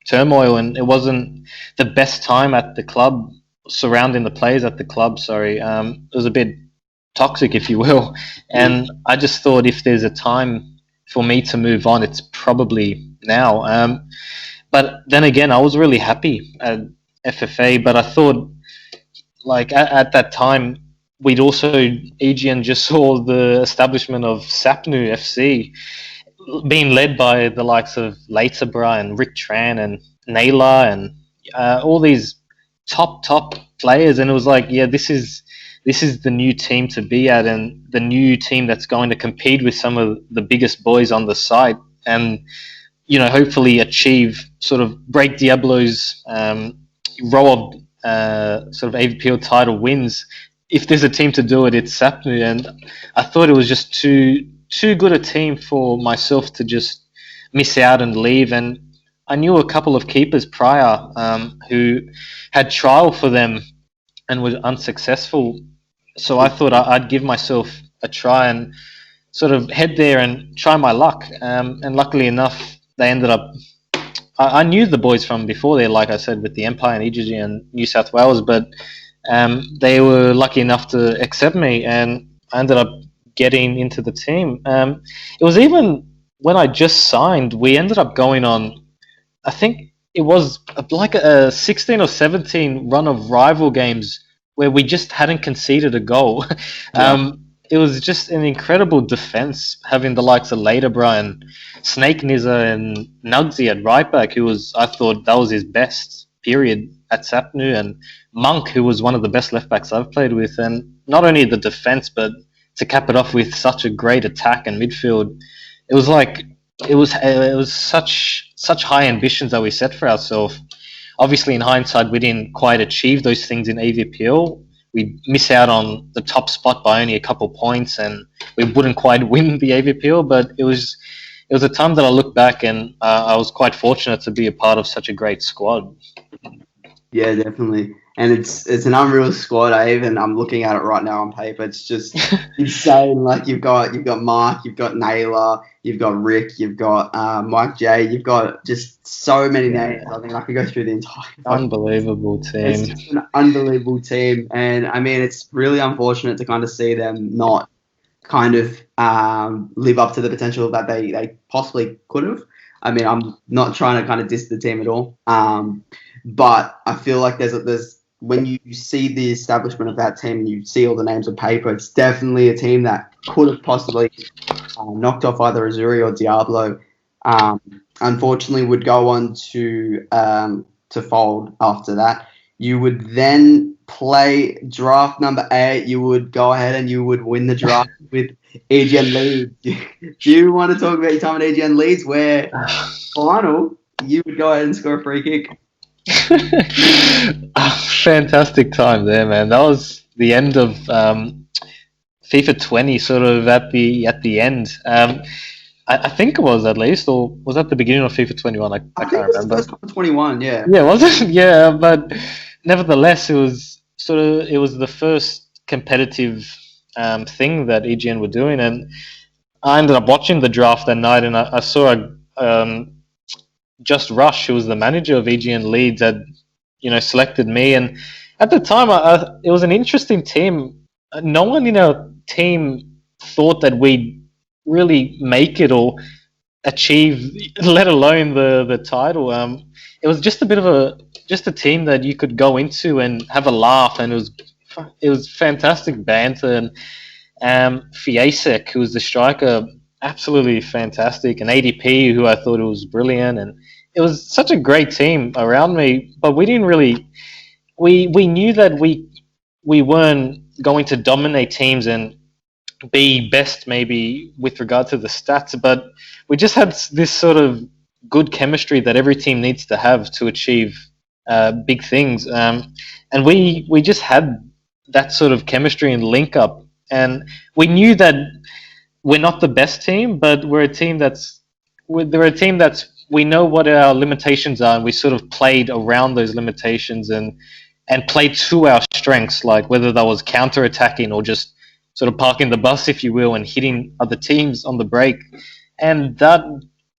turmoil, and it wasn't the best time at the club, surrounding the players at the club. Sorry, it was a bit toxic, if you will. And I just thought, if there's a time for me to move on, it's probably now. But then again, I was really happy at FFA, but I thought, like, at that time, EGN just saw the establishment of Sapnu FC being led by the likes of Laterbra and Rick Tran and Naylor and all these top players, and it was like, this is the new team to be at, and the new team that's going to compete with some of the biggest boys on the site, and hopefully break Diablo's row of sort of AVPL title wins. If there's a team to do it, it's Sapnu, and I thought it was just too good a team for myself to just miss out and leave. And I knew a couple of keepers prior who had trial for them and were unsuccessful, so I thought I'd give myself a try and sort of head there and try my luck. And luckily enough, they ended up. I knew the boys from before there, like I said, with the Empire and EGG and New South Wales, but they were lucky enough to accept me, and I ended up getting into the team. It was even when I just signed, we ended up going on, I think it was like a 16 or 17 run of rival games where we just hadn't conceded a goal. It was just an incredible defense, having the likes of Laterbra and Snake Nizza and Nugsy at right back, I thought that was his best period at Sapnu, and Monk, who was one of the best left backs I've played with. And not only the defense, but to cap it off with such a great attack and midfield. It was such high ambitions that we set for ourselves. obviously in hindsight, we didn't quite achieve those things in AVPL. We miss out on the top spot by only a couple points, and we wouldn't quite win the AVPL. But it was a time that I look back, and I was quite fortunate to be a part of such a great squad. Yeah, definitely. And it's an unreal squad. I'm looking at it right now on paper. It's just insane. Like you've got Mark, you've got Naylor, you've got Rick, you've got Mike J, you've got just so many names. I think I could go through the entire unbelievable team. It's just an unbelievable team, and I mean it's really unfortunate to kind of see them not kind of live up to the potential that they possibly could have. I mean, I'm not trying to kind of diss the team at all, but I feel like there's when you see the establishment of that team and you see all the names on paper, it's definitely a team that could have possibly knocked off either Azuri or Diablo. Unfortunately, would go on to fold after that. You would then play draft number 8. You would go ahead and you would win the draft with EGN Leeds. Do you want to talk about your time at EGN Leeds, where final you would go ahead and score a free kick? Fantastic time there, man. That was the end of FIFA 20, sort of at the end. I think it was, at least, or was that the beginning of FIFA 21? I can't remember. It was 21, yeah. Yeah, was it? Yeah, but nevertheless, it was the first competitive thing that EGN were doing, and I ended up watching the draft that night, and I saw Just Rush, who was the manager of EGN Leeds, had selected me, and at the time, it was an interesting team. No one in our team thought that we'd really make it or achieve, let alone the title. It was just a bit of a team that you could go into and have a laugh, and it was fantastic banter. And Fiasek, who was the striker, absolutely fantastic, and ADP, who I thought was brilliant, and it was such a great team around me. But we didn't really, we knew that we weren't going to dominate teams and be best maybe with regard to the stats, but we just had this sort of good chemistry that every team needs to have to achieve big things, and we just had that sort of chemistry and link up, and we knew that we're not the best team, but we're a team that's we know what our limitations are, and we sort of played around those limitations and played to our strengths, like whether that was counter attacking or just sort of parking the bus, if you will, and hitting other teams on the break. And that,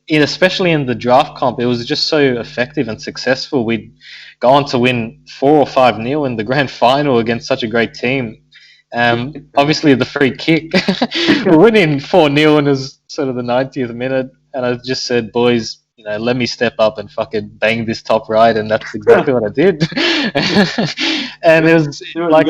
especially in the draft comp, it was just so effective and successful. We'd go on to win 4 or 5-0 in the grand final against such a great team. Obviously, the free kick, we're winning 4-0, and it was sort of the 90th minute, and I just said, boys, let me step up and fucking bang this top right, and that's exactly what I did. And it was like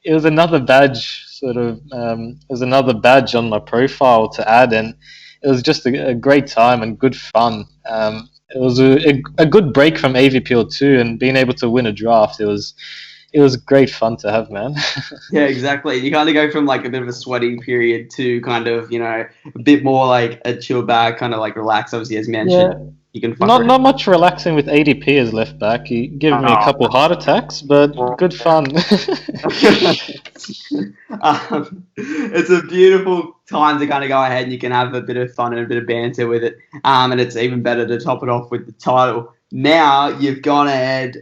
it was another badge, sort of. It was another badge on my profile to add, and it was just a great time and good fun. It was a good break from AVPL too, and being able to win a draft. It was great fun to have, man. Yeah, exactly. You kind of go from like a bit of a sweaty period to kind of, a bit more like a chill bag, kind of like relax, obviously, as mentioned. Yeah. You can not much relaxing with ADP as left back. He gave me a couple heart attacks, but good fun. It's a beautiful time to kind of go ahead and you can have a bit of fun and a bit of banter with it. And it's even better to top it off with the title. Now you've gone ahead,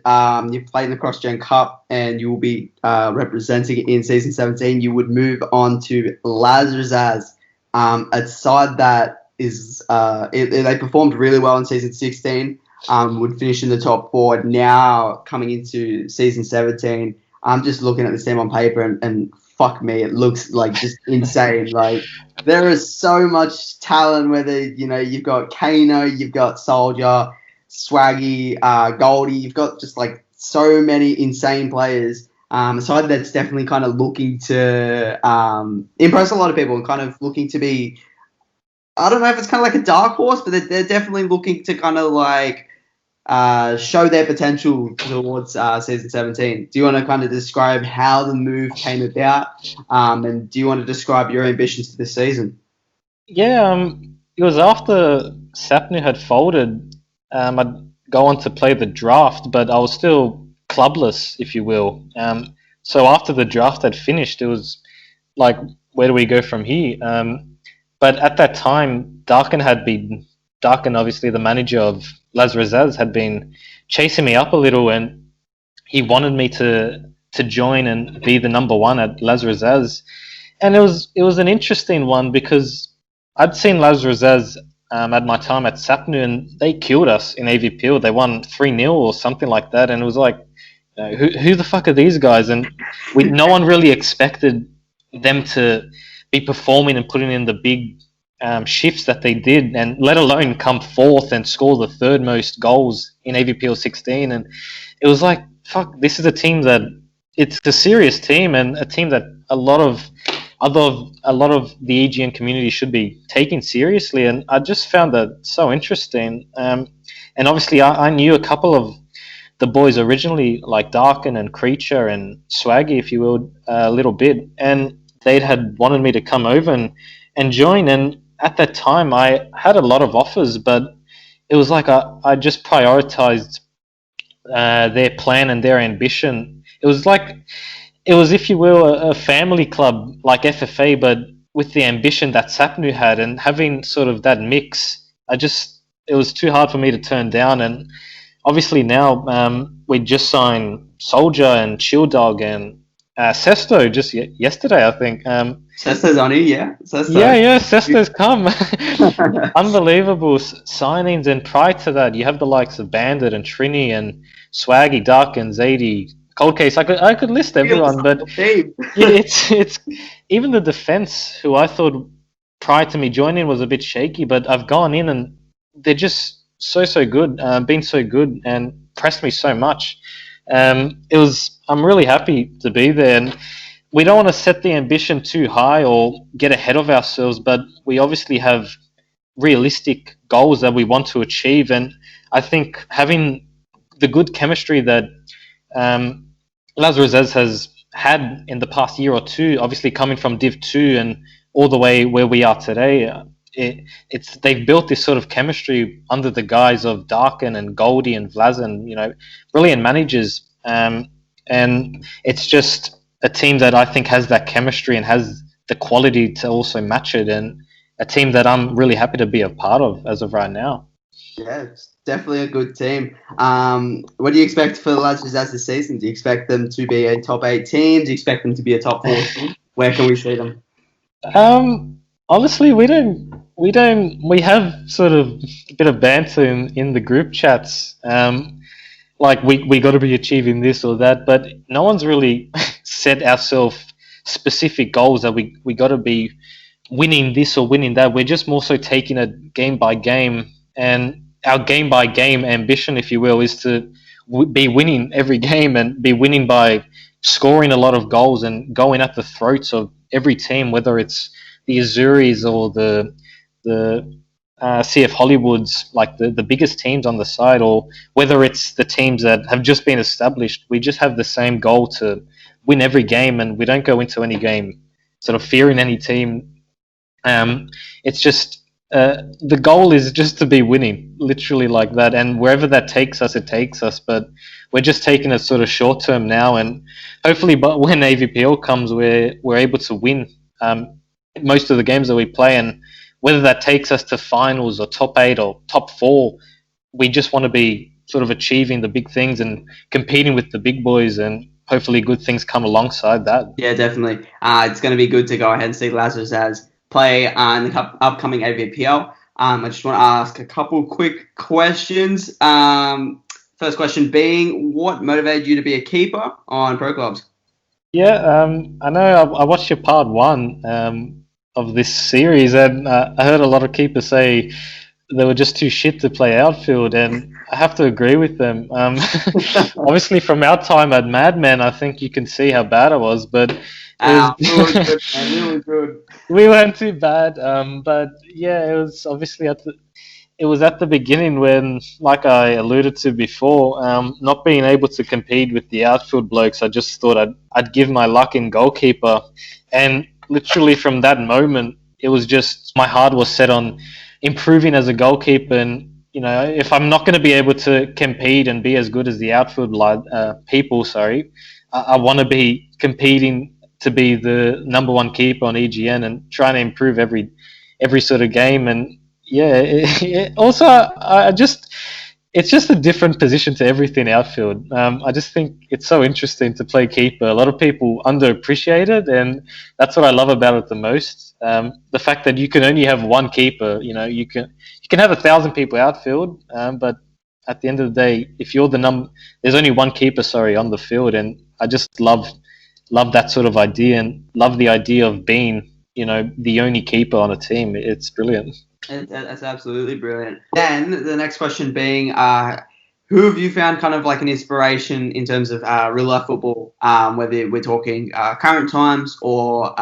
you've played in the Cross-Gen Cup, and you will be representing it in Season 17. You would move on to Laz Razaz, a side that is they performed really well in Season 16, would finish in the top 4. Now coming into Season 17, I'm just looking at this team on paper, and fuck me, it looks like just insane. Like there is so much talent. Whether you've got Kano, you've got Soldier, Swaggy, Goldie, you've got just like so many insane players. A side that's definitely kind of looking to impress a lot of people and kind of looking to be, I don't know if it's kind of like a dark horse, but they're definitely looking to kind of like show their potential towards Season 17. Do you want to kind of describe how the move came about, and do you want to describe your ambitions for this season? Yeah, it was after Sapnu had folded. I'd go on to play the draft, but I was still clubless, if you will. So after the draft had finished, it was like, where do we go from here? But at that time, Darkin, obviously the manager of Laz Razaz, had been chasing me up a little, and he wanted me to join and be the number one at Laz Razaz. And it was an interesting one because I'd seen Laz Razaz at my time at Sapnu, and they killed us in AVPL. They won 3-0 or something like that, and it was like, who the fuck are these guys? And no one really expected them to be performing and putting in the big shifts that they did, and let alone come fourth and score the third most goals in AVPL 16. And it was like, fuck, this is a team that, it's a serious team, and a team that a lot of the EGN community should be taking seriously. And I just found that so interesting. And obviously I knew a couple of the boys originally, like Darkin and Creature and Swaggy, if you will, a little bit, and they had wanted me to come over and join. And at that time I had a lot of offers, but it was like I just prioritized their plan and their ambition. It was, if you will, a family club like FFA, but with the ambition that Sapnu had, and having sort of that mix, it was too hard for me to turn down. And obviously now we just signed Soldier and Chill Dog and Sesto just yesterday, I think. Sesto's on it, yeah. Sesto. Yeah, Sesto's come. Unbelievable signings. And prior to that, you have the likes of Bandit and Trini and Swaggy, Dark and Zadie, Cold Case. I could list everyone, but it's even the defense, who I thought prior to me joining was a bit shaky, but I've gone in and they're just so good, been so good and pressed me so much. I'm really happy to be there, and we don't want to set the ambition too high or get ahead of ourselves, but we obviously have realistic goals that we want to achieve. And I think having the good chemistry that Laz Razaz has had in the past year or two, obviously coming from Div 2 and all the way where we are today, they've built this sort of chemistry under the guise of Darkin and Goldie and Vlazen, brilliant managers. And it's just a team that I think has that chemistry and has the quality to also match it, and a team that I'm really happy to be a part of as of right now. Yeah, it's definitely a good team. What do you expect for the Laz Razaz this season? Do you expect them to be a top 8 team? Do you expect them to be a top 4 team? Where can we see them? Honestly, we have sort of a bit of banter in the group chats. Like we got to be achieving this or that, but no one's really set ourselves specific goals that we got to be winning this or winning that. We're just more so taking it game by game, and our game by game ambition, if you will, is to be winning every game and be winning by scoring a lot of goals and going at the throats of every team, whether it's the Azuris or the CF Hollywoods, like the biggest teams on the side, or whether it's the teams that have just been established. We just have the same goal to win every game, and we don't go into any game sort of fearing any team. It's just the goal is just to be winning, literally like that, and wherever that takes us, it takes us. But we're just taking it sort of short term now, and hopefully, but when AVPL comes, we're able to win most of the games that we play, and whether that takes us to finals or top 8 or top 4, we just want to be sort of achieving the big things and competing with the big boys, and hopefully good things come alongside that. Yeah, definitely. It's going to be good to go ahead and see Laz Razaz play in the upcoming AVPL. I just want to ask a couple quick questions. First question being, what motivated you to be a keeper on Pro Clubs? Yeah, I know I watched your part 1 of this series, and I heard a lot of keepers say they were just too shit to play outfield, and I have to agree with them. Obviously, from our time at Madmann, I think you can see how bad I was, but really good. We weren't too bad. But yeah, it was obviously at the beginning when, like I alluded to before, not being able to compete with the outfield blokes. I just thought I'd give my luck in goalkeeper, and literally from that moment, it was just my heart was set on improving as a goalkeeper. And if I'm not going to be able to compete and be as good as the outfield people, I want to be competing to be the number one keeper on EGN and trying to improve every sort of game. And also it's just a different position to everything outfield. I just think it's so interesting to play keeper. A lot of people underappreciate it, and that's what I love about it the most. The fact that you can only have one keeper. You can have 1,000 people outfield, but at the end of the day, if you're there's only one keeper, on the field, and I just love that sort of idea and love the idea of being, the only keeper on a team. It's brilliant. That's absolutely brilliant. Then the next question being, who have you found kind of like an inspiration in terms of real life football, whether we're talking current times or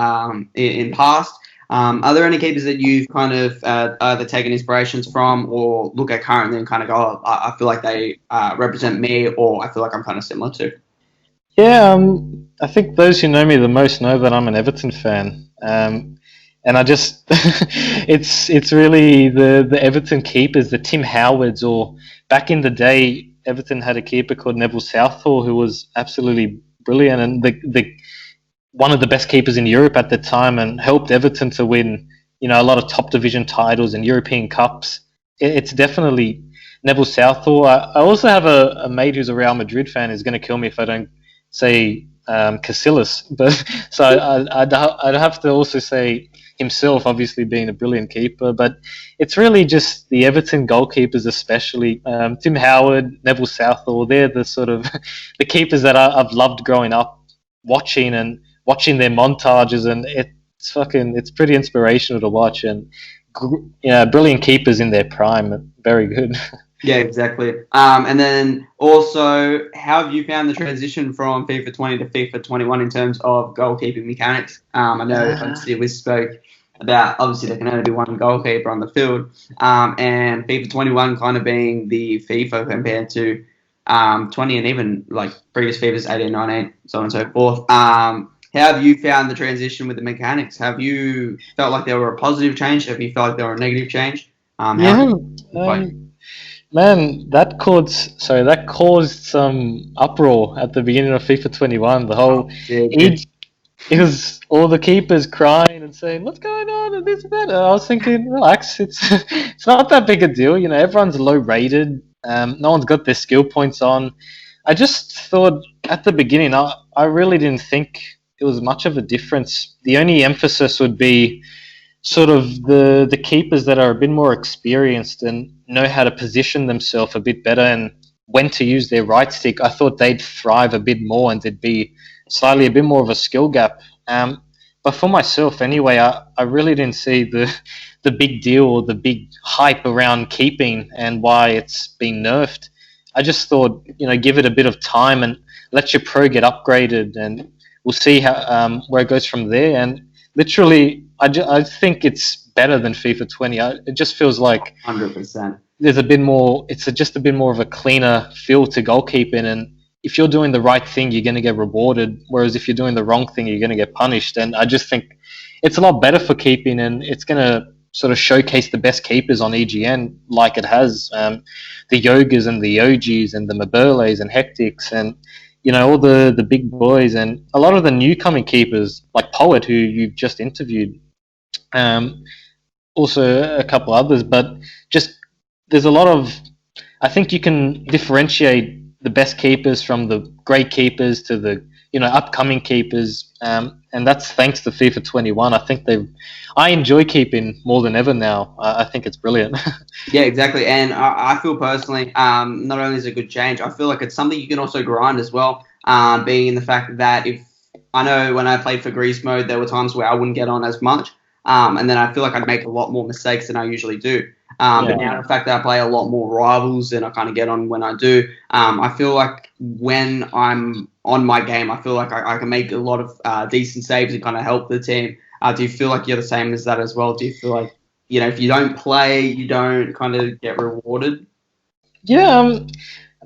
in past? Are there any keepers that you've kind of either taken inspirations from or look at currently and kind of go, oh, I feel like they represent me, or I feel like I'm kind of similar to? Yeah, I think those who know me the most know that I'm an Everton fan. And I just, it's really the Everton keepers, the Tim Howards, or back in the day, Everton had a keeper called Neville Southall who was absolutely brilliant and the one of the best keepers in Europe at the time, and helped Everton to win, a lot of top division titles and European Cups. It's definitely Neville Southall. I also have a mate who's a Real Madrid fan who's going to kill me if I don't say Casillas, but so I'd have to also say himself, obviously being a brilliant keeper, but it's really just the Everton goalkeepers, especially Tim Howard, Neville Southall. They're the sort of the keepers that I've loved growing up, watching their montages, and it's pretty inspirational to watch, and brilliant keepers in their prime, very good. Yeah, exactly. And then also, how have you found the transition from FIFA 20 to FIFA 21 in terms of goalkeeping mechanics? I know obviously we spoke about obviously there can only be one goalkeeper on the field, and FIFA 21 kind of being the FIFA compared to 20 and even like previous FIFAs 18, 19, so on and so forth. How have you found the transition with the mechanics? Have you felt like they were a positive change? Have you felt like they were a negative change? Man, that caused some uproar at the beginning of FIFA 21. The whole it was all the keepers crying and saying, "What's going on?" and this and that. And I was thinking, relax, it's not that big a deal. Everyone's low rated. No one's got their skill points on. I just thought at the beginning, I really didn't think it was much of a difference. The only emphasis would be sort of the keepers that are a bit more experienced and know how to position themselves a bit better and when to use their right stick. I thought they'd thrive a bit more and there'd be slightly a bit more of a skill gap. But for myself anyway, I really didn't see the big deal or the big hype around keeping and why it's been nerfed. I just thought, give it a bit of time and let your pro get upgraded, and we'll see how where it goes from there. And literally, I think it's better than FIFA 20. It just feels like 100%. There's a bit more. It's just a bit more of a cleaner feel to goalkeeping, and if you're doing the right thing, you're going to get rewarded. Whereas if you're doing the wrong thing, you're going to get punished. And I just think it's a lot better for keeping, and it's going to sort of showcase the best keepers on EGN like it has. The Yogas and the OGs and the Maberles and Hectics and all the big boys and a lot of the new coming keepers like Poet, who you've just interviewed. Also a couple others, but just there's a lot of. I think you can differentiate the best keepers from the great keepers to the upcoming keepers, and that's thanks to FIFA 21. I enjoy keeping more than ever now. I think it's brilliant. Yeah, exactly. And I feel personally, not only is it a good change, I feel like it's something you can also grind as well. Being in the fact that if I know when I played for Grease mode, there were times where I wouldn't get on as much, and then I feel like I'd make a lot more mistakes than I usually do. But now the fact that I play a lot more rivals and I kind of get on when I do, I feel like when I'm on my game, I feel like I can make a lot of decent saves and kind of help the team. Do you feel like you're the same as that as well? Do you feel like, if you don't play, you don't kind of get rewarded? Yeah,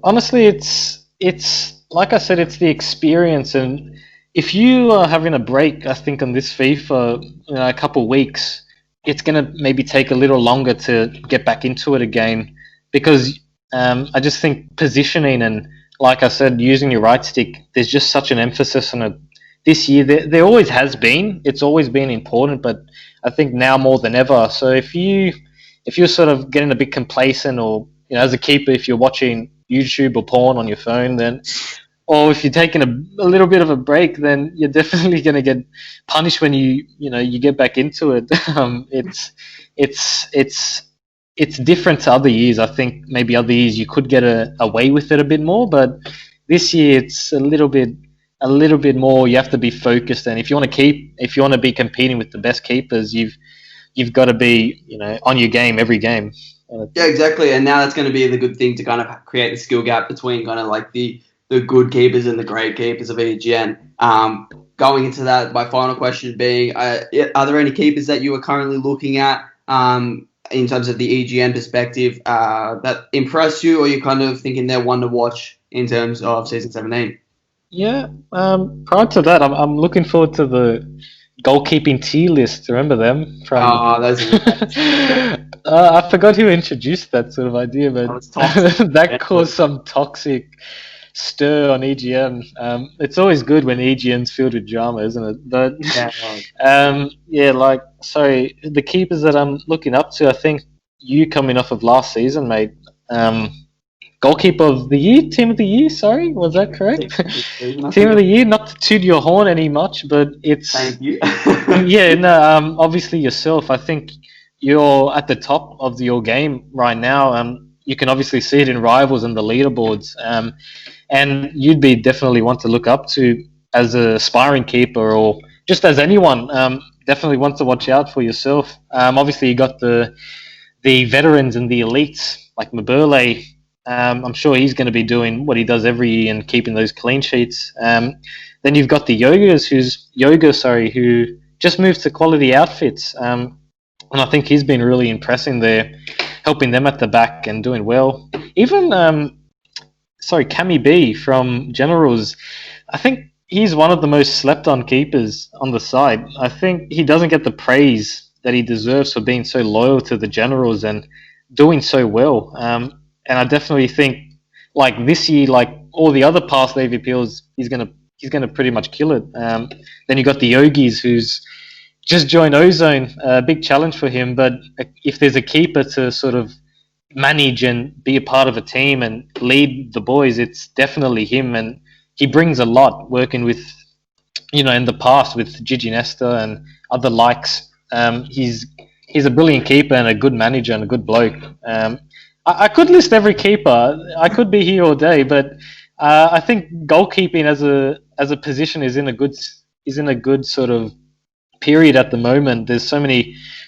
honestly, it's like I said, it's the experience. And if you are having a break, I think on this FIFA, a couple of weeks, it's going to maybe take a little longer to get back into it again. because I just think positioning and, like I said, using your right stick, there's just such an emphasis on it. This year, there always has been. It's always been important, but I think now more than ever. So if you're sort of getting a bit complacent, or as a keeper, if you're watching YouTube or porn on your phone, then, or if you're taking a little bit of a break, then you're definitely going to get punished when you get back into it. It's different to other years. I think maybe other years you could get away with it a bit more, but this year it's a little bit more. You have to be focused, and if you want to be competing with the best keepers, you've got to be on your game every game. Yeah, exactly. And now that's going to be the good thing to kind of create the skill gap between kind of like the good keepers and the great keepers of EGN. Going into that, my final question being, are there any keepers that you are currently looking at in terms of the EGN perspective that impress you, or you're kind of thinking they're one to watch in terms of season 17? Yeah. Prior to that, I'm looking forward to the goalkeeping tier list. Remember them? Those are I forgot who introduced that sort of idea, but that caused some toxic stir on EGN. It's always good when EGN's filled with drama, isn't it? But the keepers that I'm looking up to, I think you coming off of last season, mate. Goalkeeper of the year, team of the year. Sorry, was that correct? Team of the year. Not to toot your horn any much, but it's. Thank you. Yeah, no. Obviously yourself. I think you're at the top of your game right now. You can obviously see it in rivals and the leaderboards. And you'd be definitely one to look up to as a aspiring keeper, or just as anyone. Definitely one to watch out for yourself. Obviously you got the veterans and the elites like Maburle. I'm sure he's going to be doing what he does every year and keeping those clean sheets. Then you've got the Joga, who just moved to Quality Outfits. And I think he's been really impressing there, helping them at the back and doing well. Even, Cammy B from Generals, I think he's one of the most slept-on keepers on the side. I think he doesn't get the praise that he deserves for being so loyal to the Generals and doing so well. And I definitely think, like this year, like all the other past AVPLs, he's gonna pretty much kill it. Then you got the Yogis, who's just joined Ozone, a big challenge for him. But if there's a keeper to sort of manage and be a part of a team and lead the boys, it's definitely him. And he brings a lot working with, in the past with Gigi Nesta and other likes. He's a brilliant keeper and a good manager and a good bloke. I could list every keeper. I could be here all day, but I think goalkeeping as a position is in a good sort of period at the moment. There's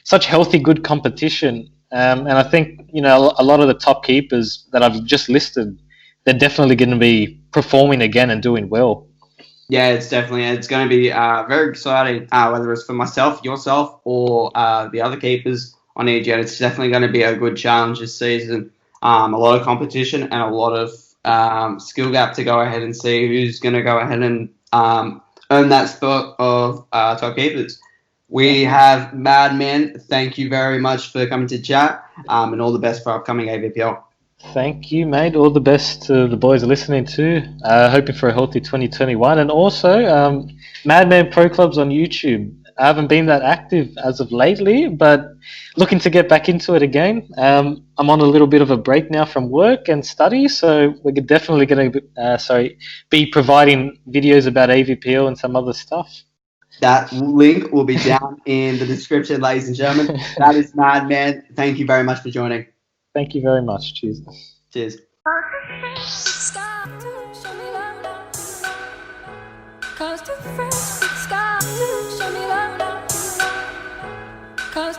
such healthy, good competition, and I think a lot of the top keepers that I've just listed, they're definitely going to be performing again and doing well. Yeah, it's going to be very exciting. Whether it's for myself, yourself, or the other keepers on EGN, it's definitely going to be a good challenge this season. A lot of competition and a lot of skill gap to go ahead and see who's going to go ahead and earn that spot of top keepers. We have Madmann. Thank you very much for coming to chat, and all the best for upcoming AVPL. Thank you, mate. All the best to the boys listening too. Hoping for a healthy 2021. And also, Madman Pro Club's on YouTube. I haven't been that active as of lately, but looking to get back into it again. I'm on a little bit of a break now from work and study, so we're definitely going to be providing videos about AVPL and some other stuff. That link will be down in the description, ladies and gentlemen. That is Madman. Thank you very much for joining. Thank you very much. Cheers. Cheers. Cause